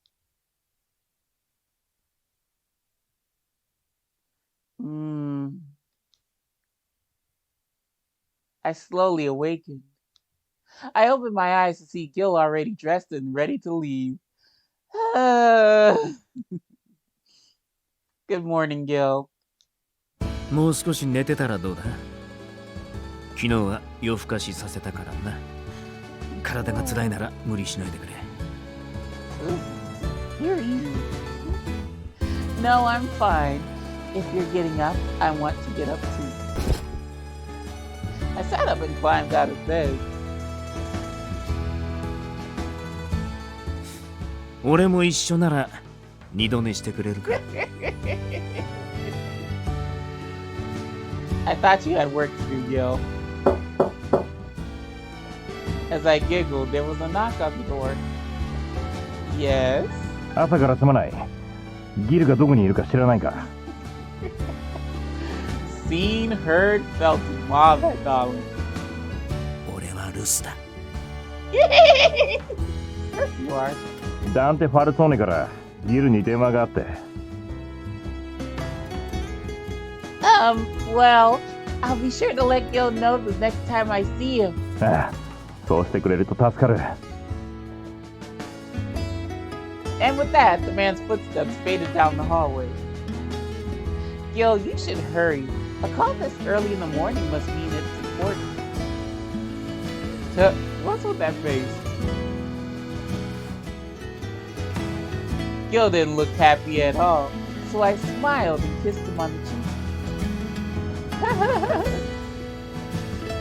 I slowly awakened. I opened my eyes to see Gil already dressed and ready to leave. Good morning, Gil. もう少し寝てたらどうだ？昨日は夜更かしさせたからな。体が辛いなら無理しないでくれ。Eerie. No, I'm fine. If you're getting up, I want to get up too. I sat up and climbed out of bed. 俺も一緒なら二度寝してくれるか？ I thought you had work to do, Gil. As I giggled, there was a knock on the door. Yes? 朝からすまない。ギルがどこにいるか知らないか？ Seen, heard, felt, and wow, that darling. 俺は留守だ。Yes, you are. ダンテ・ファルツォーネからギルに電話があって。Well, I'll be sure to let Gil know the next time I see him. ああ、そうしてくれると助かる。And with that, the man's footsteps faded down the hallway. Gil, you should hurry. A call this early in the morning must mean it's important. What's with that face? Gil didn't look happy at all, so I smiled and kissed him on the cheek.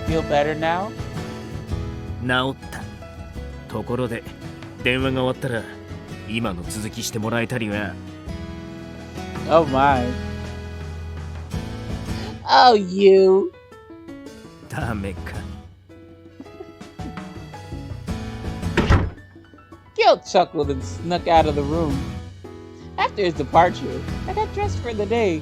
Feel better now? 治った。ところで、電話が終わったら、今の続きしてもらえたりは。Oh my. Oh, you. ダメか。Gil chuckled and snuck out of the room. After his departure, I got dressed for the day.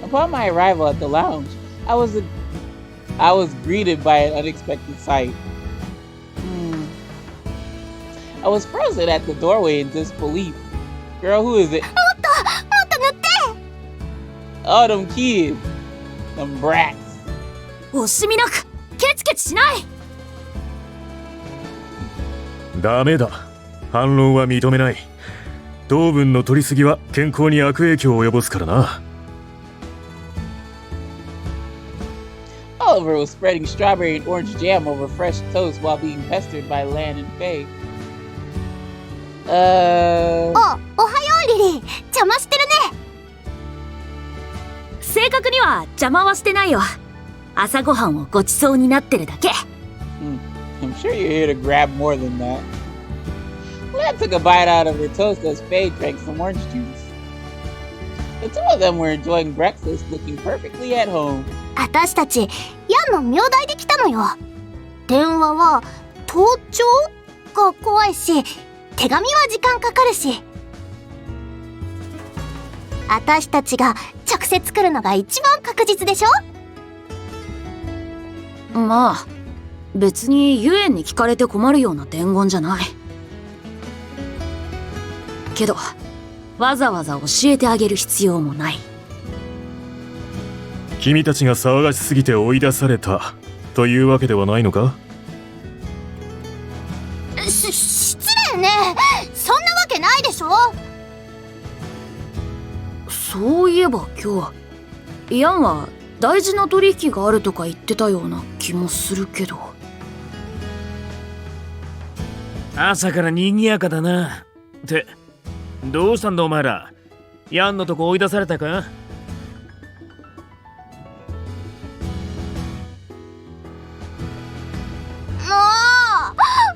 Upon my arrival at the lounge, I was greeted by an unexpected sight. I was frozen at the doorway in disbelief. Girl, who is it? Oh, them kids. Them brats. 惜しみなくケチケチしない。ダメだ。反論は認めない。糖分の取りすぎは健康に悪影響を及ぼすからな。Oliver was spreading strawberry and orange jam over fresh toast while being pestered by Lan and Faye. おはようリリー。邪魔してるね。正確には邪魔はしてないよ。朝ごはんをごちそうになってるだけ。I'm sure you're here to grab more than that. Lan took a bite out of her toast as Faye drank some orange juice. The two of them were enjoying breakfast, looking perfectly at home. 私たちヤンの名代で来たのよ。電話は盗聴が怖いし、手紙は時間かかるし。私たちが直接来るのが一番確実でしょ？まあ別にユエンに聞かれて困るような伝言じゃない。けど、わざわざ教えてあげる必要もない。君たちが騒がしすぎて追い出されたというわけではないのか？失礼ね。そんなわけないでしょ。そういえば今日、ヤンは大事な取引があるとか言ってたような気もするけど。朝から賑やかだな。って、どうしたんだお前ら。ヤンのとこ追い出されたか？もう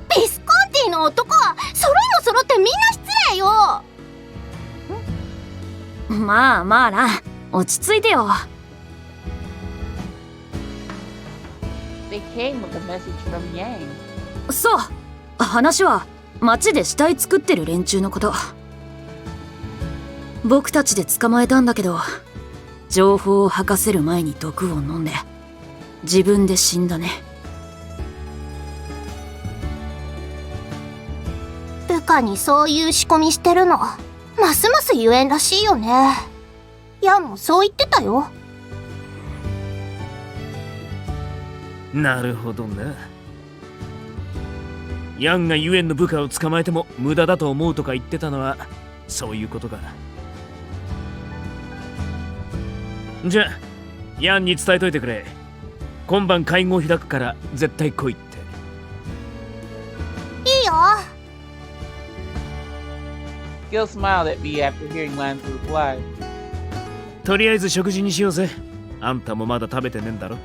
ビスコンティの男は揃いも揃ってみんな失礼よ。まあまあな、落ち着いてよ。They came with a message from Yang. そう、話は町で死体作ってる連中のこと。僕たちで捕まえたんだけど、情報を吐かせる前に毒を飲んで自分で死んだね。部下にそういう仕込みしてるのますますゆえんらしいよね。ヤンもそう言ってたよ。なるほどな。ヤンがユエンの部下を捕まえても無駄だと思うとか言ってたのはそういうことか。じゃあヤンに伝えといてくれ。今晩会合開くから絶対来いって。いいよ。Gil smiled at me after hearing Lan's reply. とりあえず食事にしようぜ。あんたもまだ食べてねえんだろ。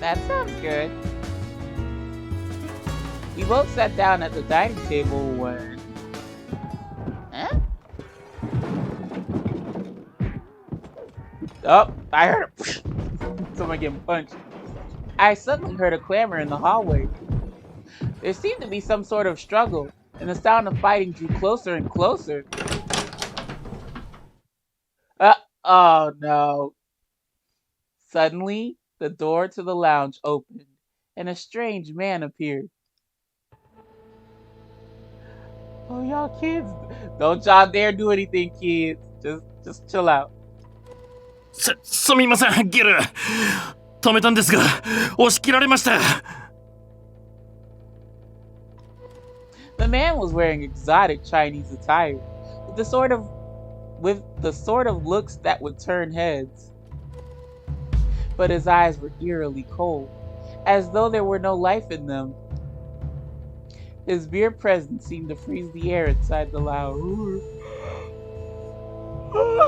That sounds good. We both sat down at the dining table when... Huh? Oh, I heard it. Someone getting punched. I suddenly heard a clamor in the hallway. There seemed to be some sort of struggle, and the sound of fighting drew closer and closer. Oh no. Suddenly, the door to the lounge opened, and a strange man appeared. Oh, y'all kids, don't y'all dare do anything, kids. Just chill out. すみません、ギル。止めたんですが、押し切られました。The man was wearing exotic Chinese attire, with the sort of looks that would turn heads. But his eyes were eerily cold, as though there were no life in them. His mere presence seemed to freeze the air inside the lounge.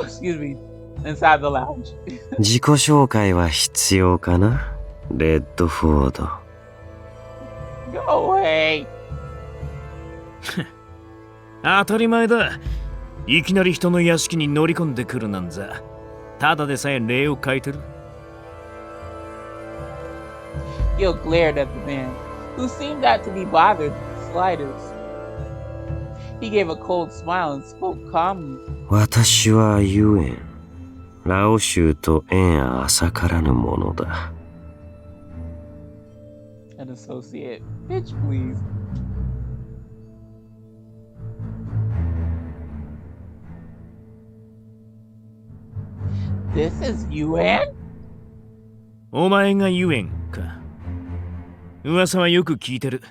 Excuse me, inside the lounge. 自己紹介は必要かな、レッドフォード。Go away. 当たり前だ。いきなり人の屋敷に乗り込んでくるなんざ。ただでさえ礼を書いてる。Gil glared at the man, who seemed not to be bothered in the slightest. He gave a cold smile and spoke calmly. 私はユエン。ラオ州と縁浅からぬものだ。An associate. Bitch, please. This is Yuan? お前がユエンか。噂はよく聞いてる。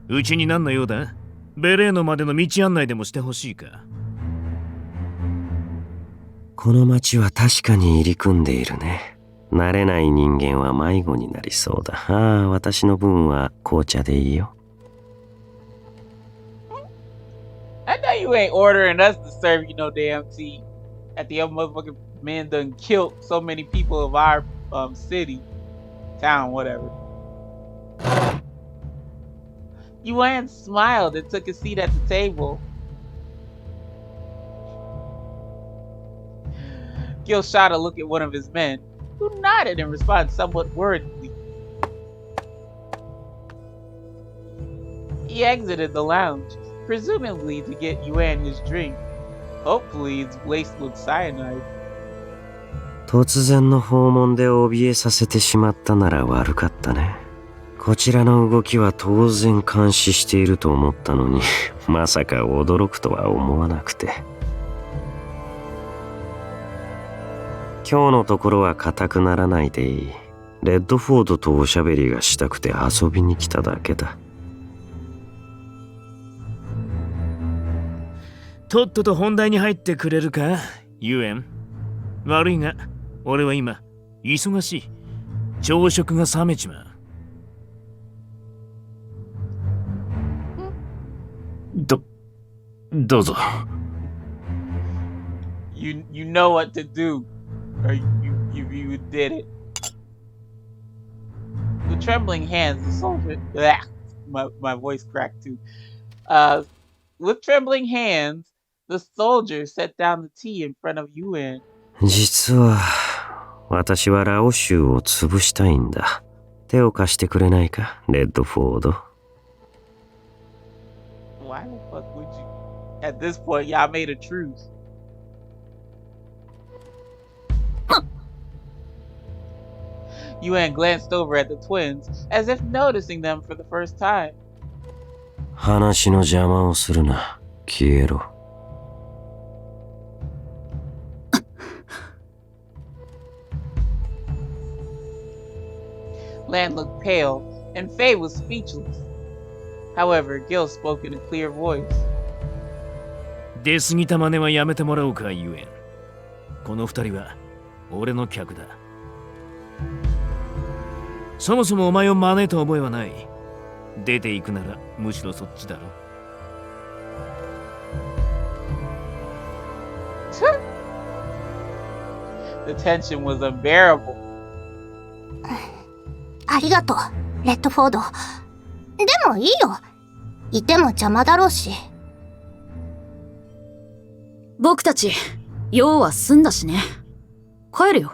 うちに何の用だ？ベレーノまでの道案内でもしてほしいか。この町は確かに入り組んでいるね。慣れない人間は迷子になりそうだ。ああ、私の分は紅茶でいいよ。I know you ain't ordering us to serve you no damn tea. At the other motherfucking man done killed so many people of our city, town, whatever. Yuan smiled and took a seat at the table. Gil shot a look at one of his men, who nodded and responded somewhat worriedly. He exited the lounge, presumably to get Yuan his drink. Hopefully it's laced with cyanide. 突然の訪問で怯えさせてしまったなら悪かったね。こちらの動きは当然監視していると思ったのに、まさか驚くとは思わなくて。今日のところは固くならないでいい。レッドフォードとおしゃべりがしたくて遊びに来ただけだ。とっとと本題に入ってくれるか、ユエン。悪いが、俺は今、忙しい。朝食が冷めちまう。どうぞ。You know what to do, or you did it. With trembling hands, the soldier. My voice cracked too. With trembling hands, the soldier set down the tea in front of Yuan. 実は、私はラオ州を潰したいんだ。手を貸してくれないか、レッドフォード。Why the fuck would you? At this point, y'all made a truce. Yuan glanced over at the twins, as if noticing them for the first time. 話の邪魔をするな。消えろ。Lan looked pale, and Faye was speechless. However, Gil spoke in a clear voice. 出過ぎた真似はやめてもらおうか、ユエン。この二人は俺の客だ。そもそもお前を招いた覚えはない。出て行くならむしろそっちだろ。The tension was unbearable. ありがとう、レッドフォード。でもいいよ。いても邪魔だろうし。僕たち、用は済んだしね。帰るよ。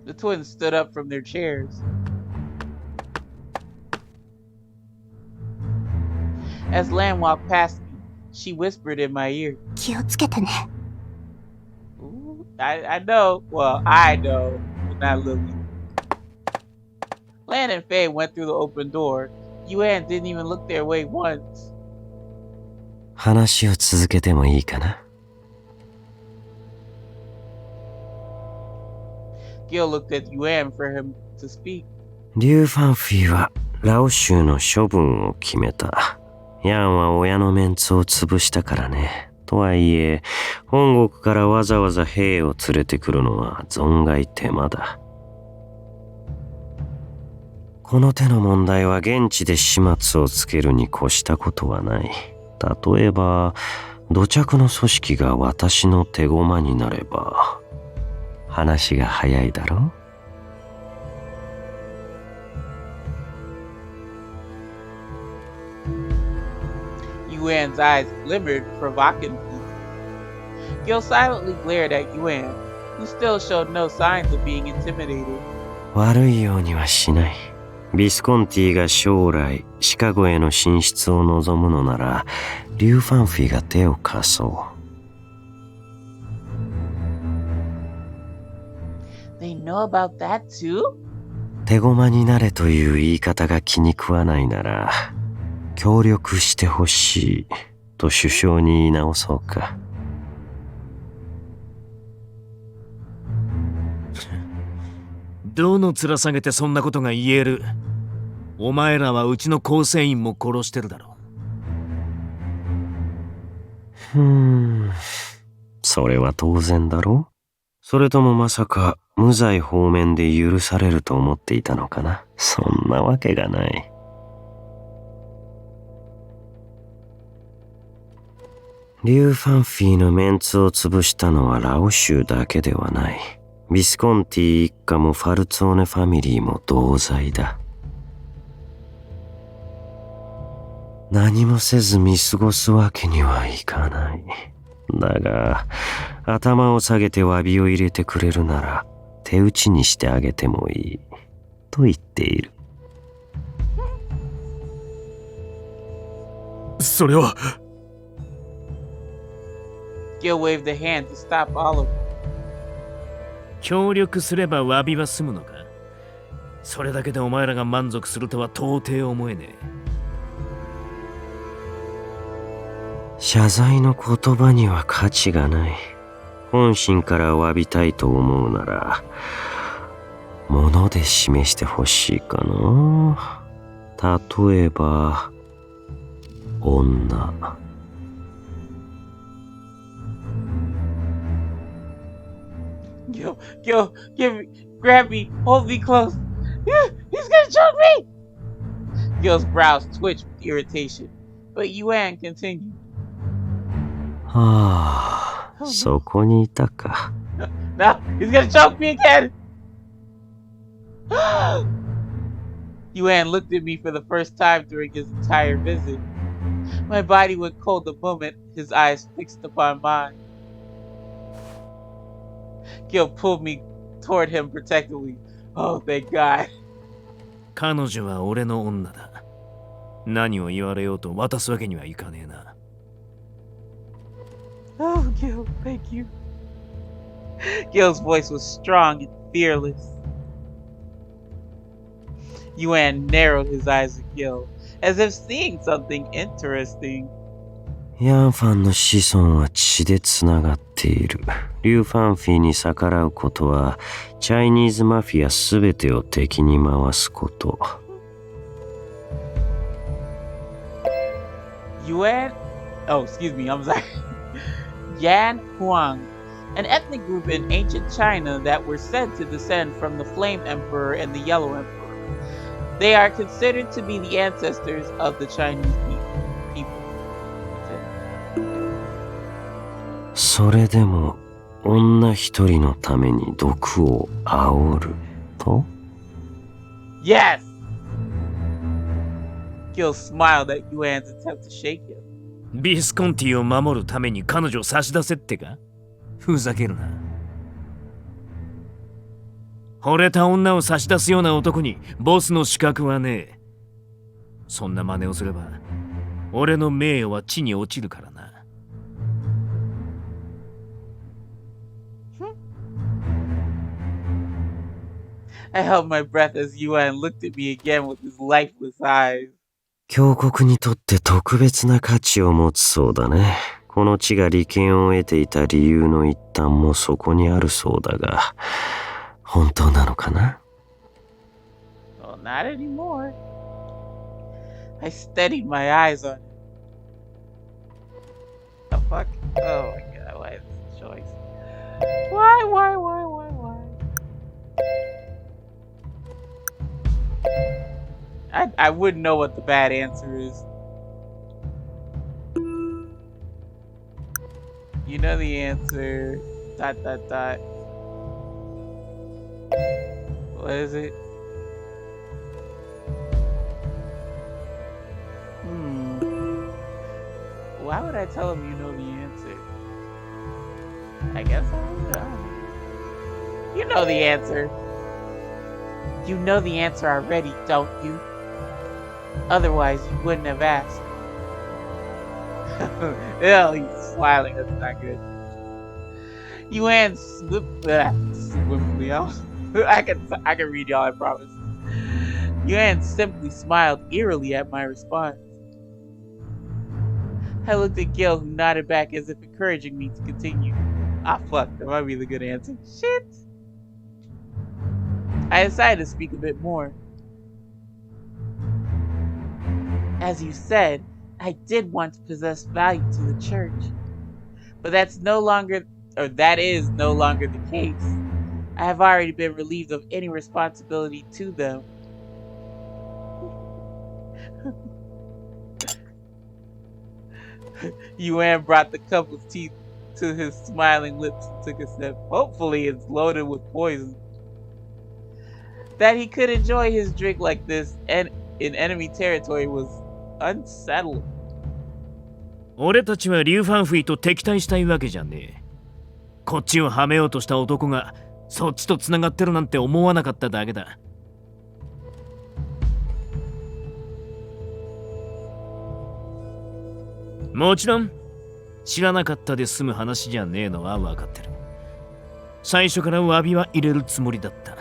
The twins stood up from their chairs. As Lan walked past me, she whispered in my ear. 気をつけてね。Ooh, I know. Well, I know. But not Lily. Lan and Faye went through the open door. Yuan didn't even look their way once. 話を続けてもいいかな。Gil looked at Yuan for him to speak. リュウ・ファンフィはラオ州の処分を決めた。ヤンは親のメンツを潰したからね。とはいえ、本国からわざわざ兵を連れてくるのは存外手間だ。この手の問題は現地で始末をつけるに越したことはない。例えば、土着の組織が私の手駒になれば、話が早いだろYuan's eyes glimmered provocatively. Gil silently glared at Yuan, who still showed no signs of being intimidated. 悪いようにはしない。ビスコンティが将来シカゴへの進出を望むのなら、リュウ・ファンフィが手を貸そう。They know about that too? 手駒になれという言い方が気に食わないなら、協力してほしいと首相に言い直そうか。どの面下げてそんなことが言える。お前らはうちの構成員も殺してるだろう。それは当然だろ？それともまさか無罪放免で許されると思っていたのかな？そんなわけがない。リュウ・ファンフィのメンツを潰したのはラオ州だけではない。ビスコンティ一家もファルツォーネファミリーも同罪だ。何もせず見過ごすわけにはいかない。だが、頭を下げて詫びを入れてくれるなら、手打ちにしてあげてもいい。と言っている。それは。Gil waved a hand to stop all of them. 協力すれば詫びは済むのか。それだけでお前らが満足するとは到底思えねえ。謝罪の言葉には価値がない。本心から詫びたいと思うなら、物で示してほしいかな。例えば、女。Gil, grab me, hold me close. He's gonna choke me! Gil's brows twitched with irritation, but Yuan continued. はあ、そこにいたか。No, he's gonna choke me again! Yuan looked at me for the first time during his entire visit. My body went cold the moment his eyes fixed upon mine. Gil pulled me toward him protectively. Oh, thank God. 彼女は俺の女だ。何を言われようと渡すわけにはいかねえな。Oh, Gil, thank you. Gil's voice was strong and fearless. Yuan narrowed his eyes at Gil, as if seeing something interesting. ヤンファンの子孫は血でつながっている。リュウ・ファンフィに逆らうことは、チャイニーズマフィアすべてを敵に回すこと。Yuan? Oh, excuse me, I'm sorry. Yan Huang, an ethnic group in ancient China that were said to descend from the Flame Emperor and the Yellow Emperor. They are considered to be the ancestors of the Chinese people. それでも女一人のために毒を煽ると Yes! Gil smiled at Yuan's attempt to shake him. ビスコンティを守るために彼女を差し出せってか？ふざけるな。惚れた女を差し出すような男にボスの資格はねえ。そんな真似をすれば俺の名誉は地に落ちるからな。I held my breath as Yuan looked at me again with his lifeless eyes. 峡谷にとって特別な価値を持つそうだね。この地が利権を得ていた理由の一端もそこにあるそうだが、本当なのかな？ Well, not anymore. I steadied my eyes on him. The fuck? Oh my god, why is this choice? Why? I wouldn't know what the bad answer is. You know the answer. ... What is it? Why would I tell him you know the answer? I guess I don't know. You know the answer. You know the answer already, don't you? Otherwise, you wouldn't have asked. Ew, he's smiling. That's not good. Yuan swiftly. I can read y'all, I promise. Yuan simply smiled eerily at my response. I looked at Gil, who nodded back as if encouraging me to continue. Ah, fuck, that might be the good answer. Shit. I decided to speak a bit more. As you said, I did want to possess value to the church. But that is no longer the case. I have already been relieved of any responsibility to them. Yuan brought the cup of tea to his smiling lips and took a sip. Hopefully it's loaded with poison. That he could enjoy his drink like this and in enemy territory was unsettling. 俺たちはリュウ・ファンフィと敵対したいわけじゃねえ。こっちをはめようとした男がそっちと繋がってるなんて思わなかっただけだ。もちろん知らなかったで済む話じゃねえのは分かってる。最初から詫びは入れるつもりだった。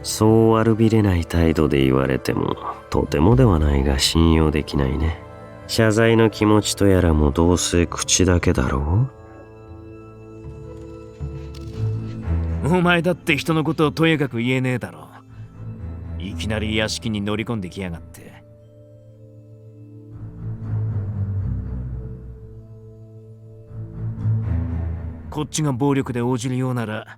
そう悪びれない態度で言われてもとてもではないが信用できないね。謝罪の気持ちとやらもどうせ口だけだろお前だって人のことをとやかく言えねえだろ。いきなり屋敷に乗り込んできやがって。こっちが暴力で応じるようなら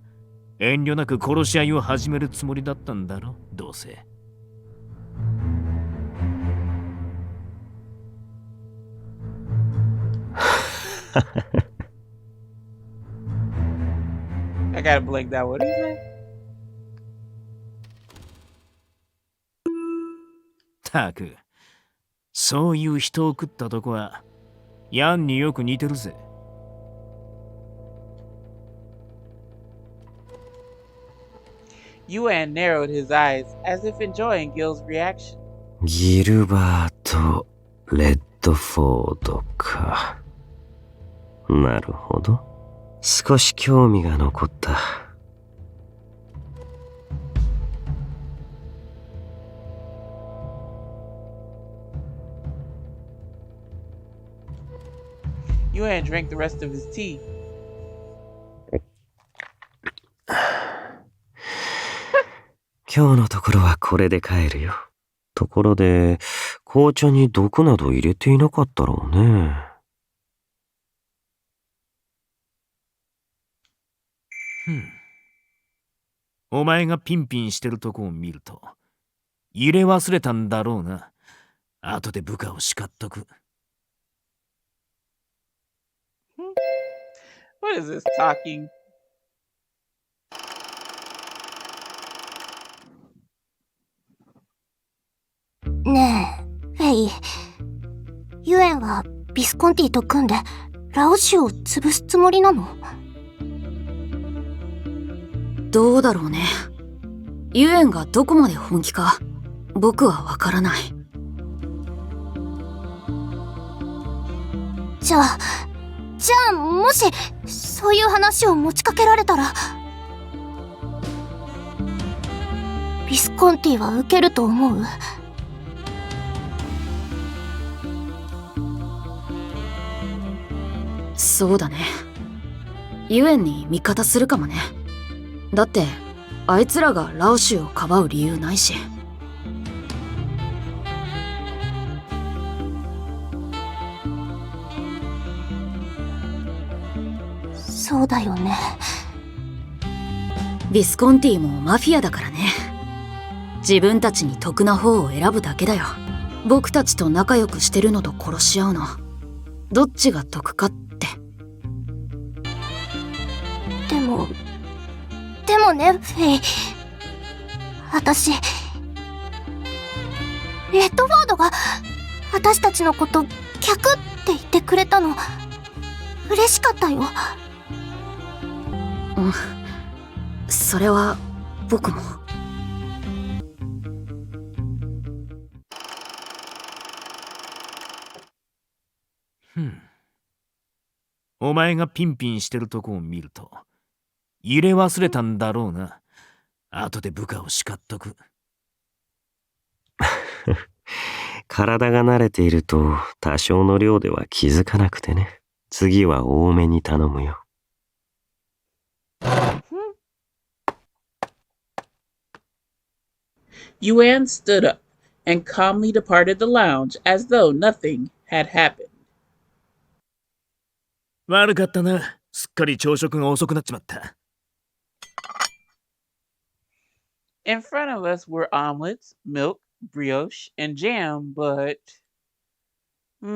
遠慮なく殺し合いを始めるつもりだったんだろ、どうせ。I gotta blink that. What is it? たく、そういう人を食ったとこはヤンによく似てるぜ。Yuan narrowed his eyes as if enjoying Gil's reaction. ギルバート・レッドフォードか。なるほど。少し興味が残った。Yuan drank the rest of his tea. 今日のところはこれで帰るよ。ところで、紅茶に毒など入れていなかったろうね。お前がピンピンしてるとこを見ると入れ忘れたんだろうな。後で部下を叱っとく。What is this talking? ねえ、フェイ。ユエンはビスコンティと組んでラオシュを潰すつもりなの？どうだろうね。ユエンがどこまで本気か僕はわからない。じゃあもしそういう話を持ちかけられたら、ビスコンティは受けると思う？そうだね。ユエンに味方するかもね。だってあいつらがラオシュをかばう理由ないし。そうだよね。ビスコンティもマフィアだからね。自分たちに得な方を選ぶだけだよ。僕たちと仲良くしてるのと殺し合うの、どっちが得かって。でもね、フェイ。私、レッドフォードが私たちのこと客って言ってくれたの嬉しかったよ。うん、それは僕も。お前がピンピンしてるとこを見ると入れ忘れたんだろうな。後で部下を叱っとく。体が慣れていると多少の量では気づかなくてね。次は多めに頼むよ。Yuan stood up and calmly departed the lounge as though nothing had happened. 悪かったな。すっかり朝食が遅くなっちまった。In front of us were omelets, milk, brioche, and jam, but I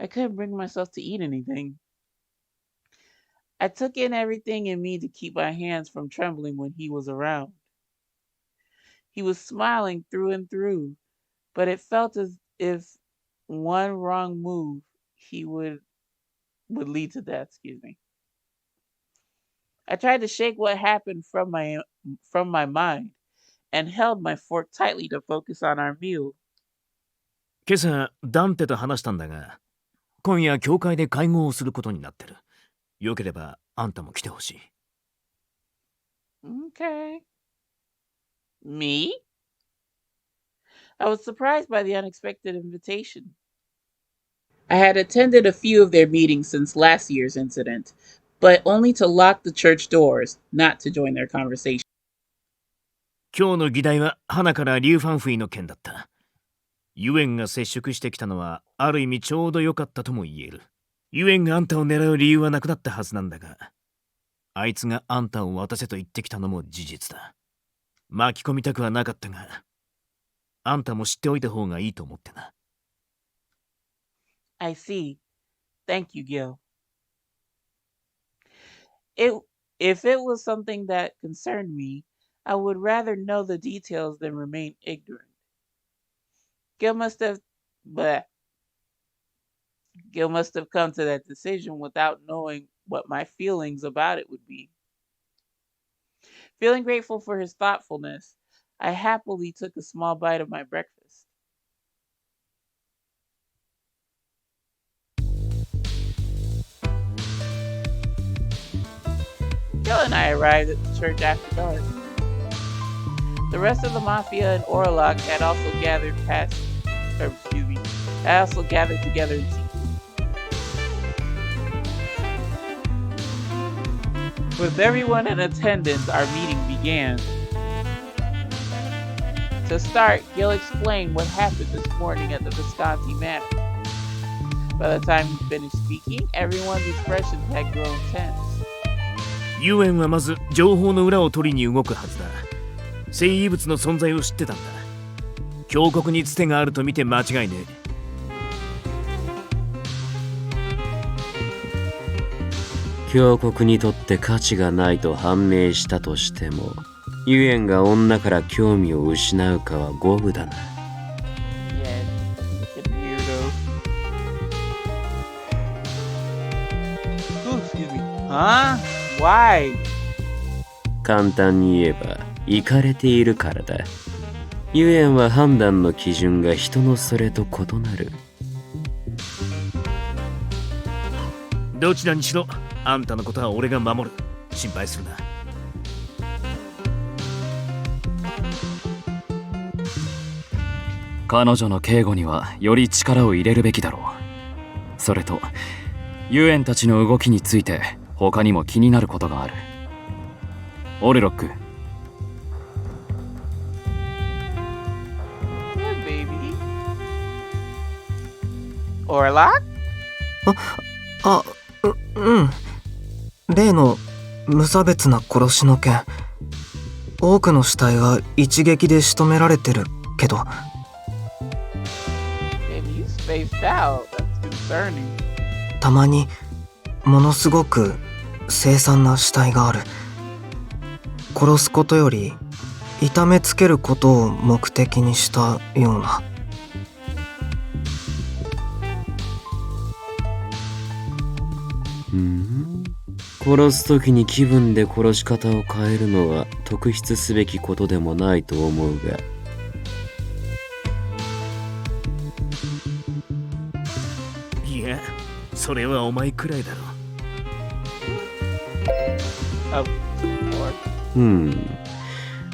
couldn't bring myself to eat anything. I took in everything in me to keep my hands from trembling when he was around. He was smiling through and through, but it felt as if one wrong move he would lead to death. Excuse me. I tried to shake what happened from my mind and held my fork tightly to focus on our meal. 今朝ダンテと話したんだが、今夜教会で会合をすることになってる。よければあんたも来てほしい。Okay. Me? I was surprised by the unexpected invitation. I had attended a few of their meetings since last year's incident, but only to lock the church doors, not to join their conversation. 今日の議題は花からリュウファンフイの件だった。ユエンが接触してきたのはある意味ちょうど良かったとも言える。ユエンがあんたを狙う理由はなくなったはずなんだが、あいつがあんたを渡せと言ってきたのも事実だ。巻き込みたくはなかったが、あんたも知っておいた方がいいと思ってな。I see. Thank you, Gil. If it was something that concerned me, I would rather know the details than remain ignorant. Gil must have come to that decision without knowing what my feelings about it would be. Feeling grateful for his thoughtfulness, I happily took a small bite of my breakfast. Gil and I arrived at the church after dark. The rest of the Mafia and Orlok had also gathered together in secret. With everyone in attendance, our meeting began. To start, Gil explained what happened this morning at the Visconti Manor. By the time he finished speaking, everyone's expressions had grown tense. ユエンはまず情報の裏を取りに動くはずだ。聖遺物の存在を知ってたんだ。峡谷につてがあると見て間違いねえ。峡谷にとって価値がないと判明したとしても、ユエンが女から興味を失うかは五分だな。Why? 簡単に言えば、イカれているからだ。ユエンは判断の基準が人のそれと異なる。どちらにしろ、あんたのことは俺が守る。心配するな。彼女の警護にはより力を入れるべきだろう。それと、ユエンたちの動きについて他にも気になることがある。オルロック。Orlok? うん。例の無差別な殺しの件。多くの死体が一撃で仕留められてるけど。たまにものすごく凄惨な死体がある。殺すことより痛めつけることを目的にしたような。殺すときに気分で殺し方を変えるのは特筆すべきことでもないと思うが。いや、それはお前くらいだろ。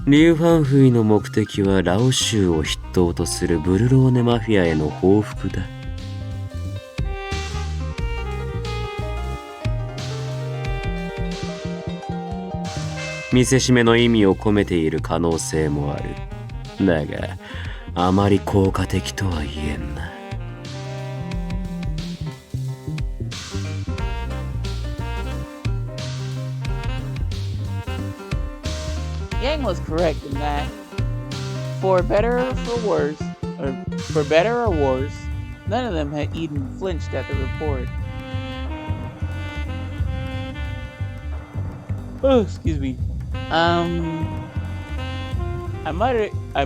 リュウ・ファンフイの目的はラオ州を筆頭とするブルローネマフィアへの報復だ。見せしめの意味を込めている可能性もある。だが、あまり効果的とは言えんな。Yang was correct in that, for better or worse, none of them had even flinched at the report. Oh, excuse me. I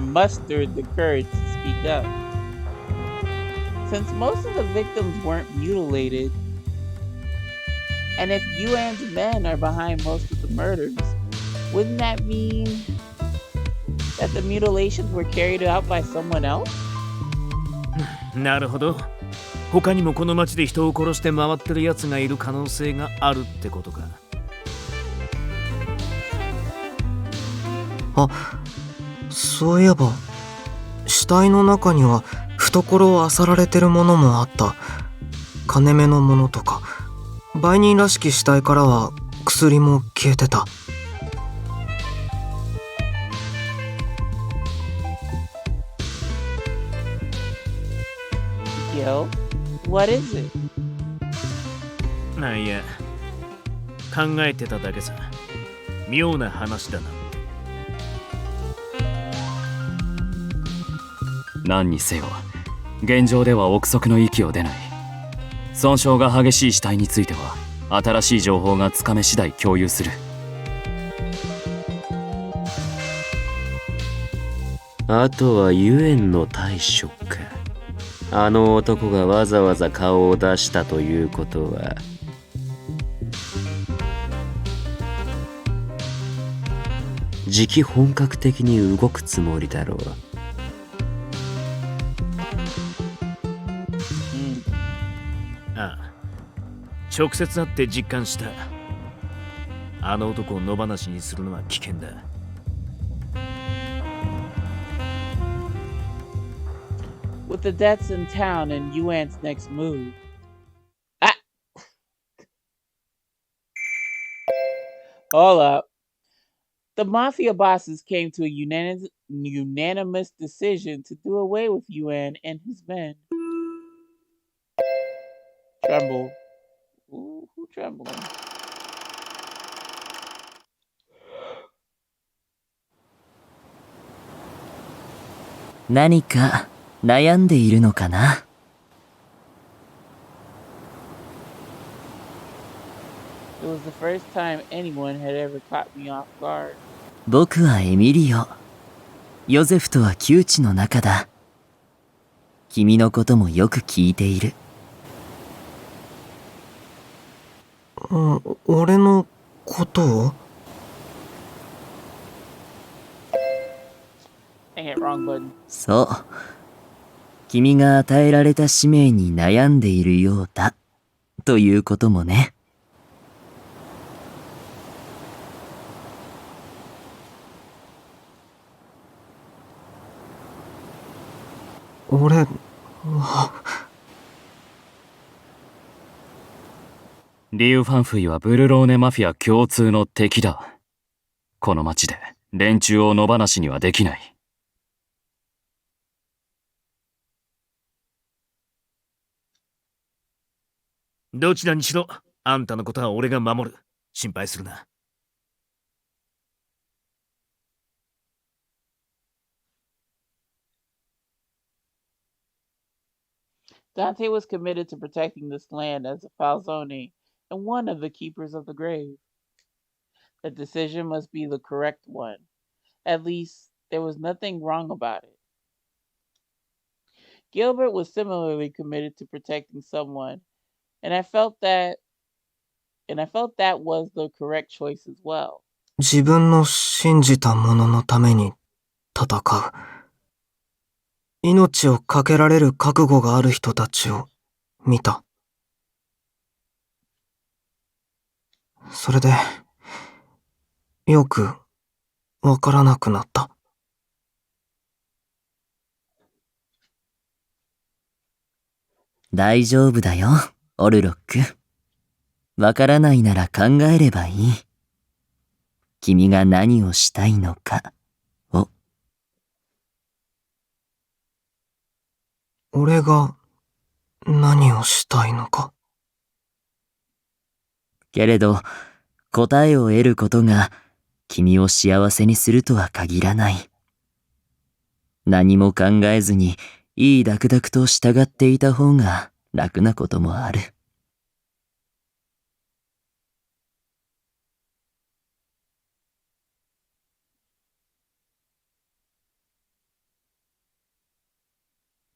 mustered the courage to speak up. Since most of the victims weren't mutilated, and if Yuan's men are behind most of the murders, wouldn't that mean that the mutilations were carried out by someone else? なるほど。他にもこの町で人を殺して回ってる奴がいる可能性があるってことか。あ、そういえば死体の中には懐を漁られてるものもあった。金目のものとか。売人らしき死体からは薬も消えてた。Yo, what is it? いや、考えてただけさ。妙な話だな。何にせよ、現状では憶測の域を出ない。損傷が激しい死体については新しい情報がつかめ次第共有する。あとはユエンの対処か。あの男がわざわざ顔を出したということは、じき本格的に動くつもりだろう。ああ、直接会って実感した。あの男を野放しにするのは危険だ。With the deaths in town and Yuan's next move. Ah! Hold up. The mafia bosses came to a unanimous decision to do away with Yuan and his men. Tremble. Ooh, who trembling? 何か悩んでいるのかな。It was the first time anyone had ever caught me off guard. 僕はエミリオ。ヨゼフとは旧知の仲だ。君のこともよく聞いている。俺のことをDang it, wrong button. そう。君が与えられた使命に悩んでいるようだ。ということもね。俺はリュウ・ファンフイはブルローネマフィア共通の敵だ。この町で連中を野放しにはできない。どちらにしろ、あんたのことは俺が守る。心配するな。Dante was committed to protecting this land as a Falzone and one of the keepers of the grave. The decision must be the correct one. At least, there was nothing wrong about it. Gilbert was similarly committed to protecting someone, and I felt that was the correct choice as well. 自分の信じたもののために戦う。命を懸けられる覚悟がある人たちを見た。それで、よくわからなくなった。大丈夫だよ、オルロック。わからないなら考えればいい。君が何をしたいのかを。俺が何をしたいのか。けれど、答えを得ることが君を幸せにするとは限らない。何も考えずにいいダクダクと従っていた方が楽なこともある。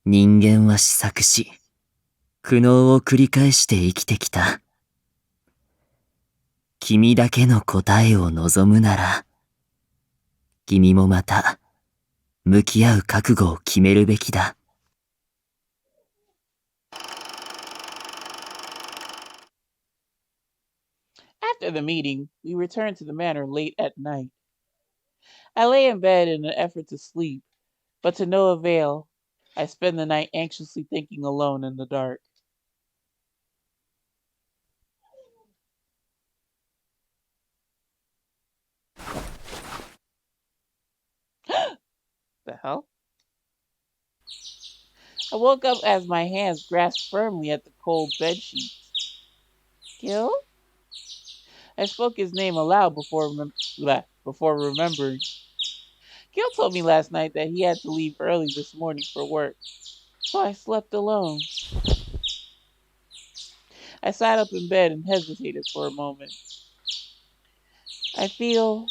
人間は試作し、苦悩を繰り返して生きてきた。君だけの答えを望むなら、君もまた、向き合う覚悟を決めるべきだ。After the meeting, we returned to the manor late at night. I lay in bed in an effort to sleep, but to no avail. I spend the night anxiously thinking alone in the dark. The hell? I woke up as my hands grasped firmly at the cold bed sheets. Gil? I spoke his name aloud before remembering. Gil told me last night that he had to leave early this morning for work, so I slept alone. I sat up in bed and hesitated for a moment. I feel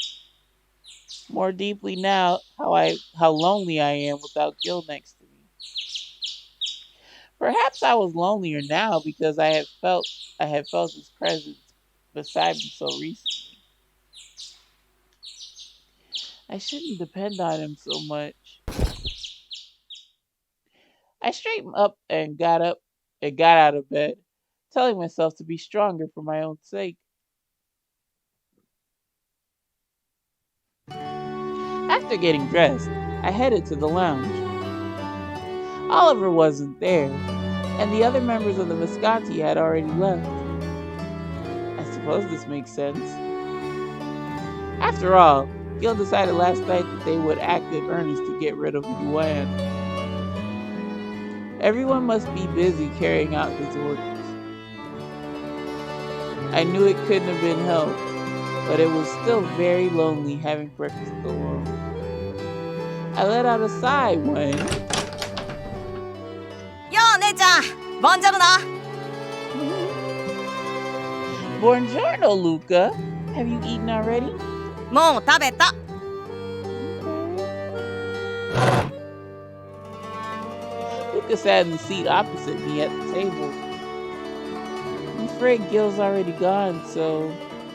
more deeply now how lonely I am without Gil next to me. Perhaps I was lonelier now because I had felt his presence beside me so recently. I shouldn't depend on him so much. I straightened up and got out of bed, telling myself to be stronger for my own sake. After getting dressed, I headed to the lounge. Oliver wasn't there, and the other members of the Visconti had already left. I suppose this makes sense. After all, Gil decided last night that they would act in earnest to get rid of Yuan. Everyone must be busy carrying out his orders. I knew it couldn't have been helped, but it was still very lonely having breakfast alone. I let out a sigh when... Yo, 姉ちゃん、ボンジョルノ。Buongiorno, Luca. Have you eaten already? もう食べた。Luca sat in the seat opposite me at the table. I'm afraid Gil's already gone, so...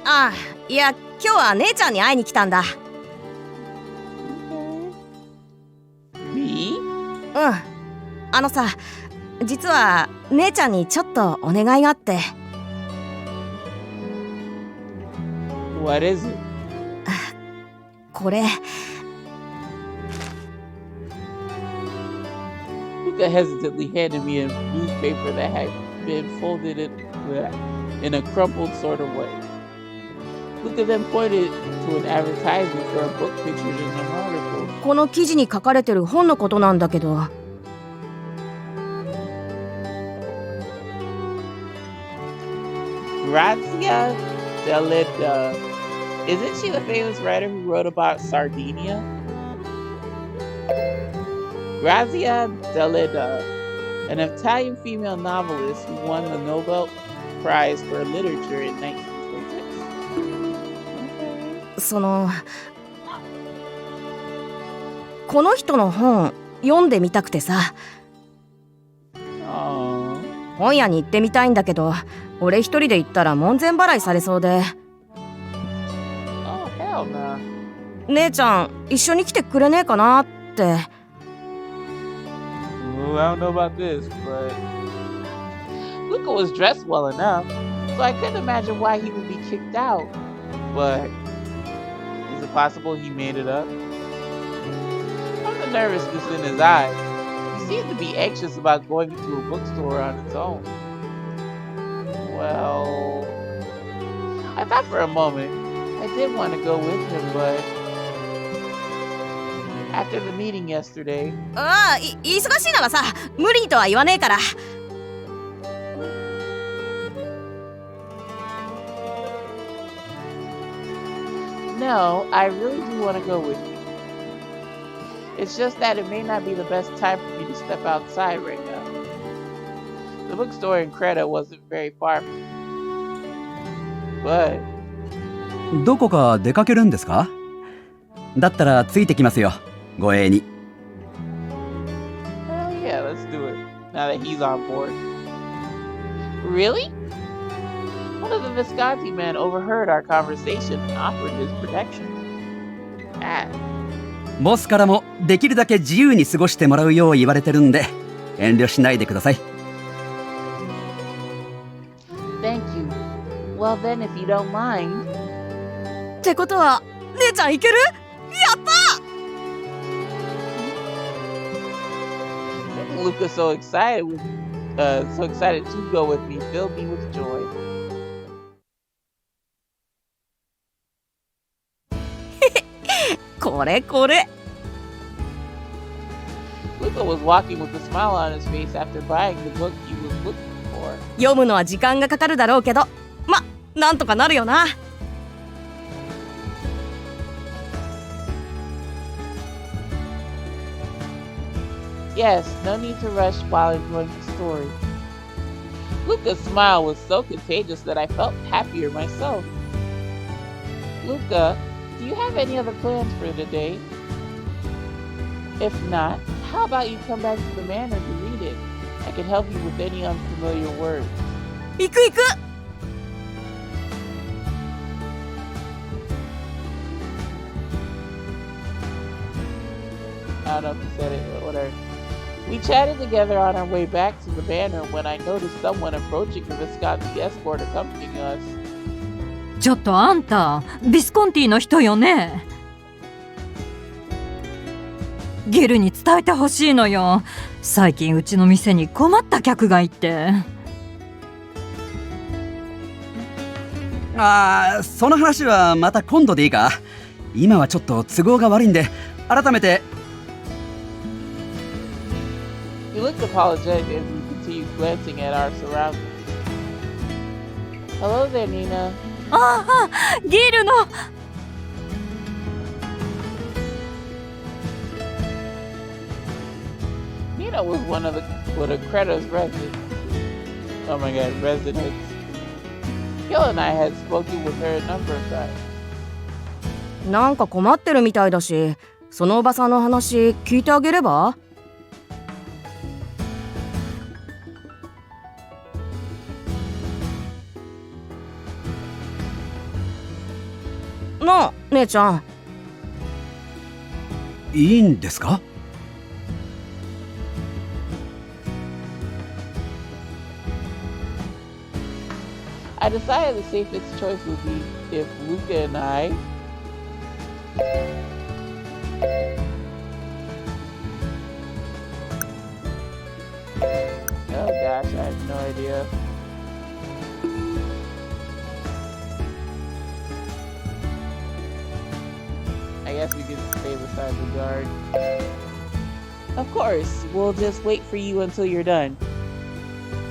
ああ、いや、今日は姉ちゃんに会いに来たんだ。Me? うん。さ、実は姉ちゃんにちょっとお願いがあって。What is it? これ。Luca hesitantly handed me a newspaper that had been folded in a crumpled sort of way. Luca then pointed to an advertisement for a book pictured in an article. この記事に書かれてる本のことなんだけど。Grazia Deledda. Isn't she the famous writer who wrote about Sardinia? Grazia Deledda, an Italian female novelist who won the Nobel Prize for Literature in 1926. この人の本読んでみたくてさ。本屋に行ってみたいんだけど、俺一人で行ったら門前払いされそうで。姉ちゃん一緒に来てくれねえかなって。I don't know about this, but Luca was dressed well enough, so I couldn't imagine why he would be kicked out. But is it possible he made it up? From the nervousness in his eyes, he seemed to be anxious about going into a bookstore on its own. Well, I thought for a moment I did want to go with him, but after the meeting yesterday... ああ、忙しいならさ、無理とは言わねえから。No, I really do want to go with you. It's just that it may not be the best time for me to step outside right now. The bookstore in Creta wasn't very far from me. But... どこか出かけるんですか？だったらついてきますよ、護衛に。Hell yeah, let's do it. Now that he's on board. Really? One of the Visconti men overheard our conversation and offered his protection. ボスからもできるだけ自由に過ごしてもらうよう言われてるんで、遠慮しないでください。Thank you. Well then, if you don't mind. ってことは、姉ちゃん行ける？ Luca so excited to go with me filled me with joy. これこれ。 Luca was walking with a smile on his face after buying the book he was looking for. 読むのは時間がかかるだろうけど、なんとかなるよな。Yes, no need to rush while enjoying the story. Luca's smile was so contagious that I felt happier myself. Luca, do you have any other plans for today? If not, how about you come back to the manor to read it? I can help you with any unfamiliar words. 行く行く。 I don't know if you said it or whatever. We chatted together on our way back to the manor when I noticed someone approaching the Visconti escort accompanying us. ちょっとあんた、ビスコンティの人よね。ギルに伝えてほしいのよ。最近うちの店に困った客がいて。その話はまた今度でいいか？今はちょっと都合が悪いんで、改めて。He looked apologetic as we continued glancing at our surroundings. Hello there, Nina. ギルの。Nina was one of Creta's residents. Oh my god, residents. Gil and I had spoken with her a number of times. なんか困ってるみたいだし、そのおばさんの話聞いてあげれば？なあ、姉ちゃん。いいんですか？ I decided the safest choice would be if Luca and I oh gosh, I have no idea. I guess we could stay beside the guard. Of course, we'll just wait for you until you're done.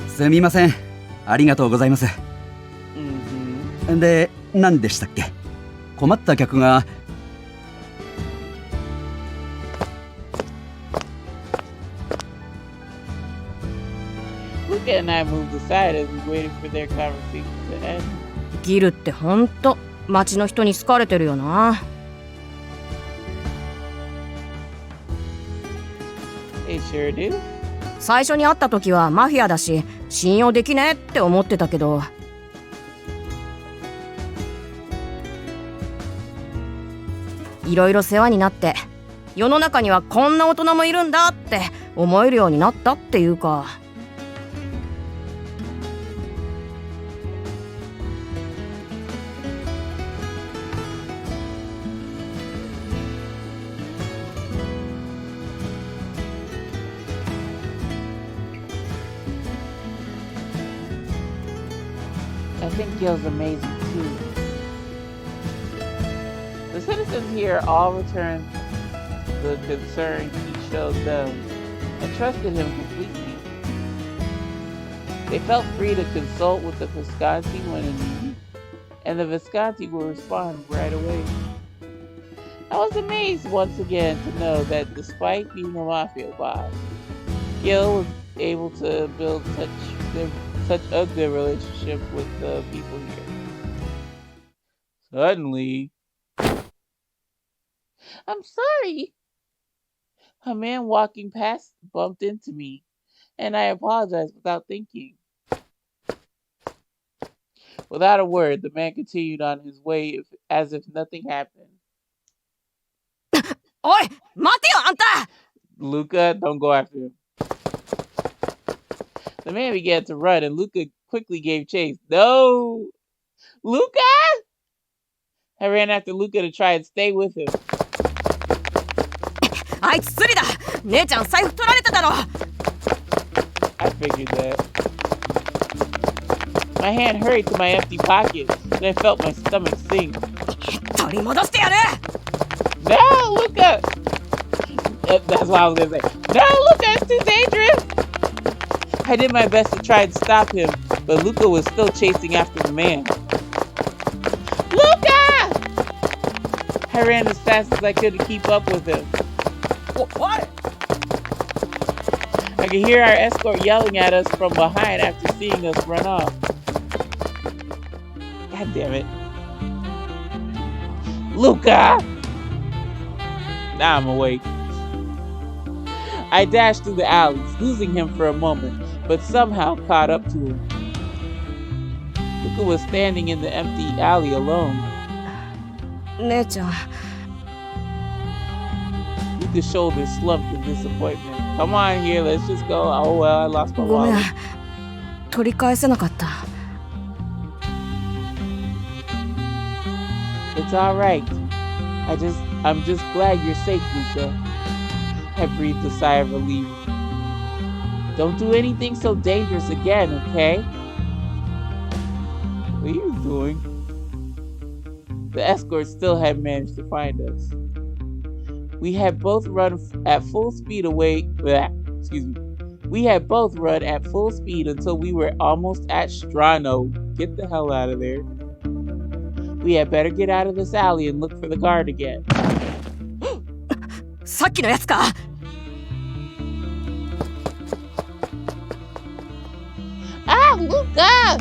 すみません。ありがとうございます。で、何でしたっけ？困った客が。Luca and I moved aside as we waited for their conversation to end. ギルってほんと町の人に好かれてるよな。They sure do. 最初に会った時はマフィアだし信用できねえって思ってたけど。いろいろ世話になって世の中にはこんな大人もいるんだって思えるようになったっていうか。I think Gil's amazing too. The citizens here all returned the concern he showed them and trusted him completely. They felt free to consult with the Visconti when in need, and the Visconti will respond right away. I was amazed once again to know that despite being a mafia boss, Gil was able to build such a good relationship with the people here. Suddenly, I'm sorry. A man walking past bumped into me, and I apologized without thinking. Without a word, the man continued on his way as if nothing happened. おい、待てよあんた! Luca, don't go after him. The man began to run, and Luca quickly gave chase. No! Luca! I ran after Luca to try and stay with him. あいつスリだ。姉ちゃん財布取られただろ。 I figured that. My hand hurried to my empty pocket, and I felt my stomach sink. 取り戻してやる。 No, Luca! That's what I was gonna say. No, Luca, it's too dangerous! I did my best to try and stop him, but Luca was still chasing after the man. Luca! I ran as fast as I could to keep up with him. What? I could hear our escort yelling at us from behind after seeing us run off. God damn it. Luca! Now I'm awake. I dashed through the alleys, losing him for a moment, but somehow caught up to him. Luca was standing in the empty alley alone. 姉ちゃん。 Luca's shoulders slumped in disappointment. Come on here, let's just go. Oh well, I lost my ごめん。 wallet. 取り返せなかった。 It's alright. I'm just glad you're safe, Luca. I breathed a sigh of relief. Don't do anything so dangerous again, okay? What are you doing? The escort still had managed to find us. We had both run at full speed away. Excuse me. We had both run at full speed until we were almost at Strano. Get the hell out of there. We had better get out of this alley and look for the guard again. さっきのやつか。 Ah, Luca!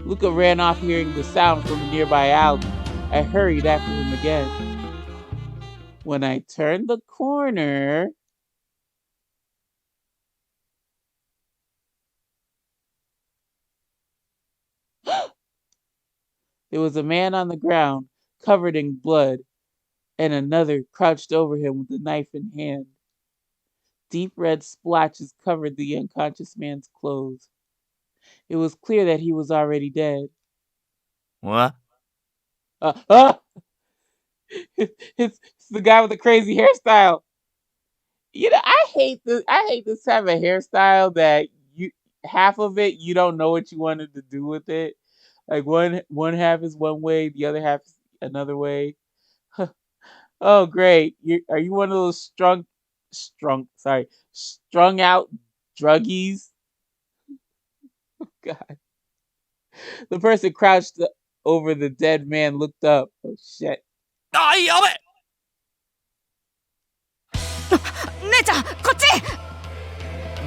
Luca ran off hearing the sound from a nearby alley. I hurried after him again. When I turned the corner... There was a man on the ground, covered in blood, and another crouched over him with a knife in hand. Deep red splotches covered the unconscious man's clothes. It was clear that he was already dead. What? It's the guy with the crazy hairstyle. You know, I hate this type of hairstyle that you half of it you don't know what you wanted to do with it. Like one half is one way, the other half is another way. Oh great. Are you one of those strung out druggies? Oh, God. The person crouched over the dead man looked up. Oh shit. あ、やべ。姉ちゃん、こっち。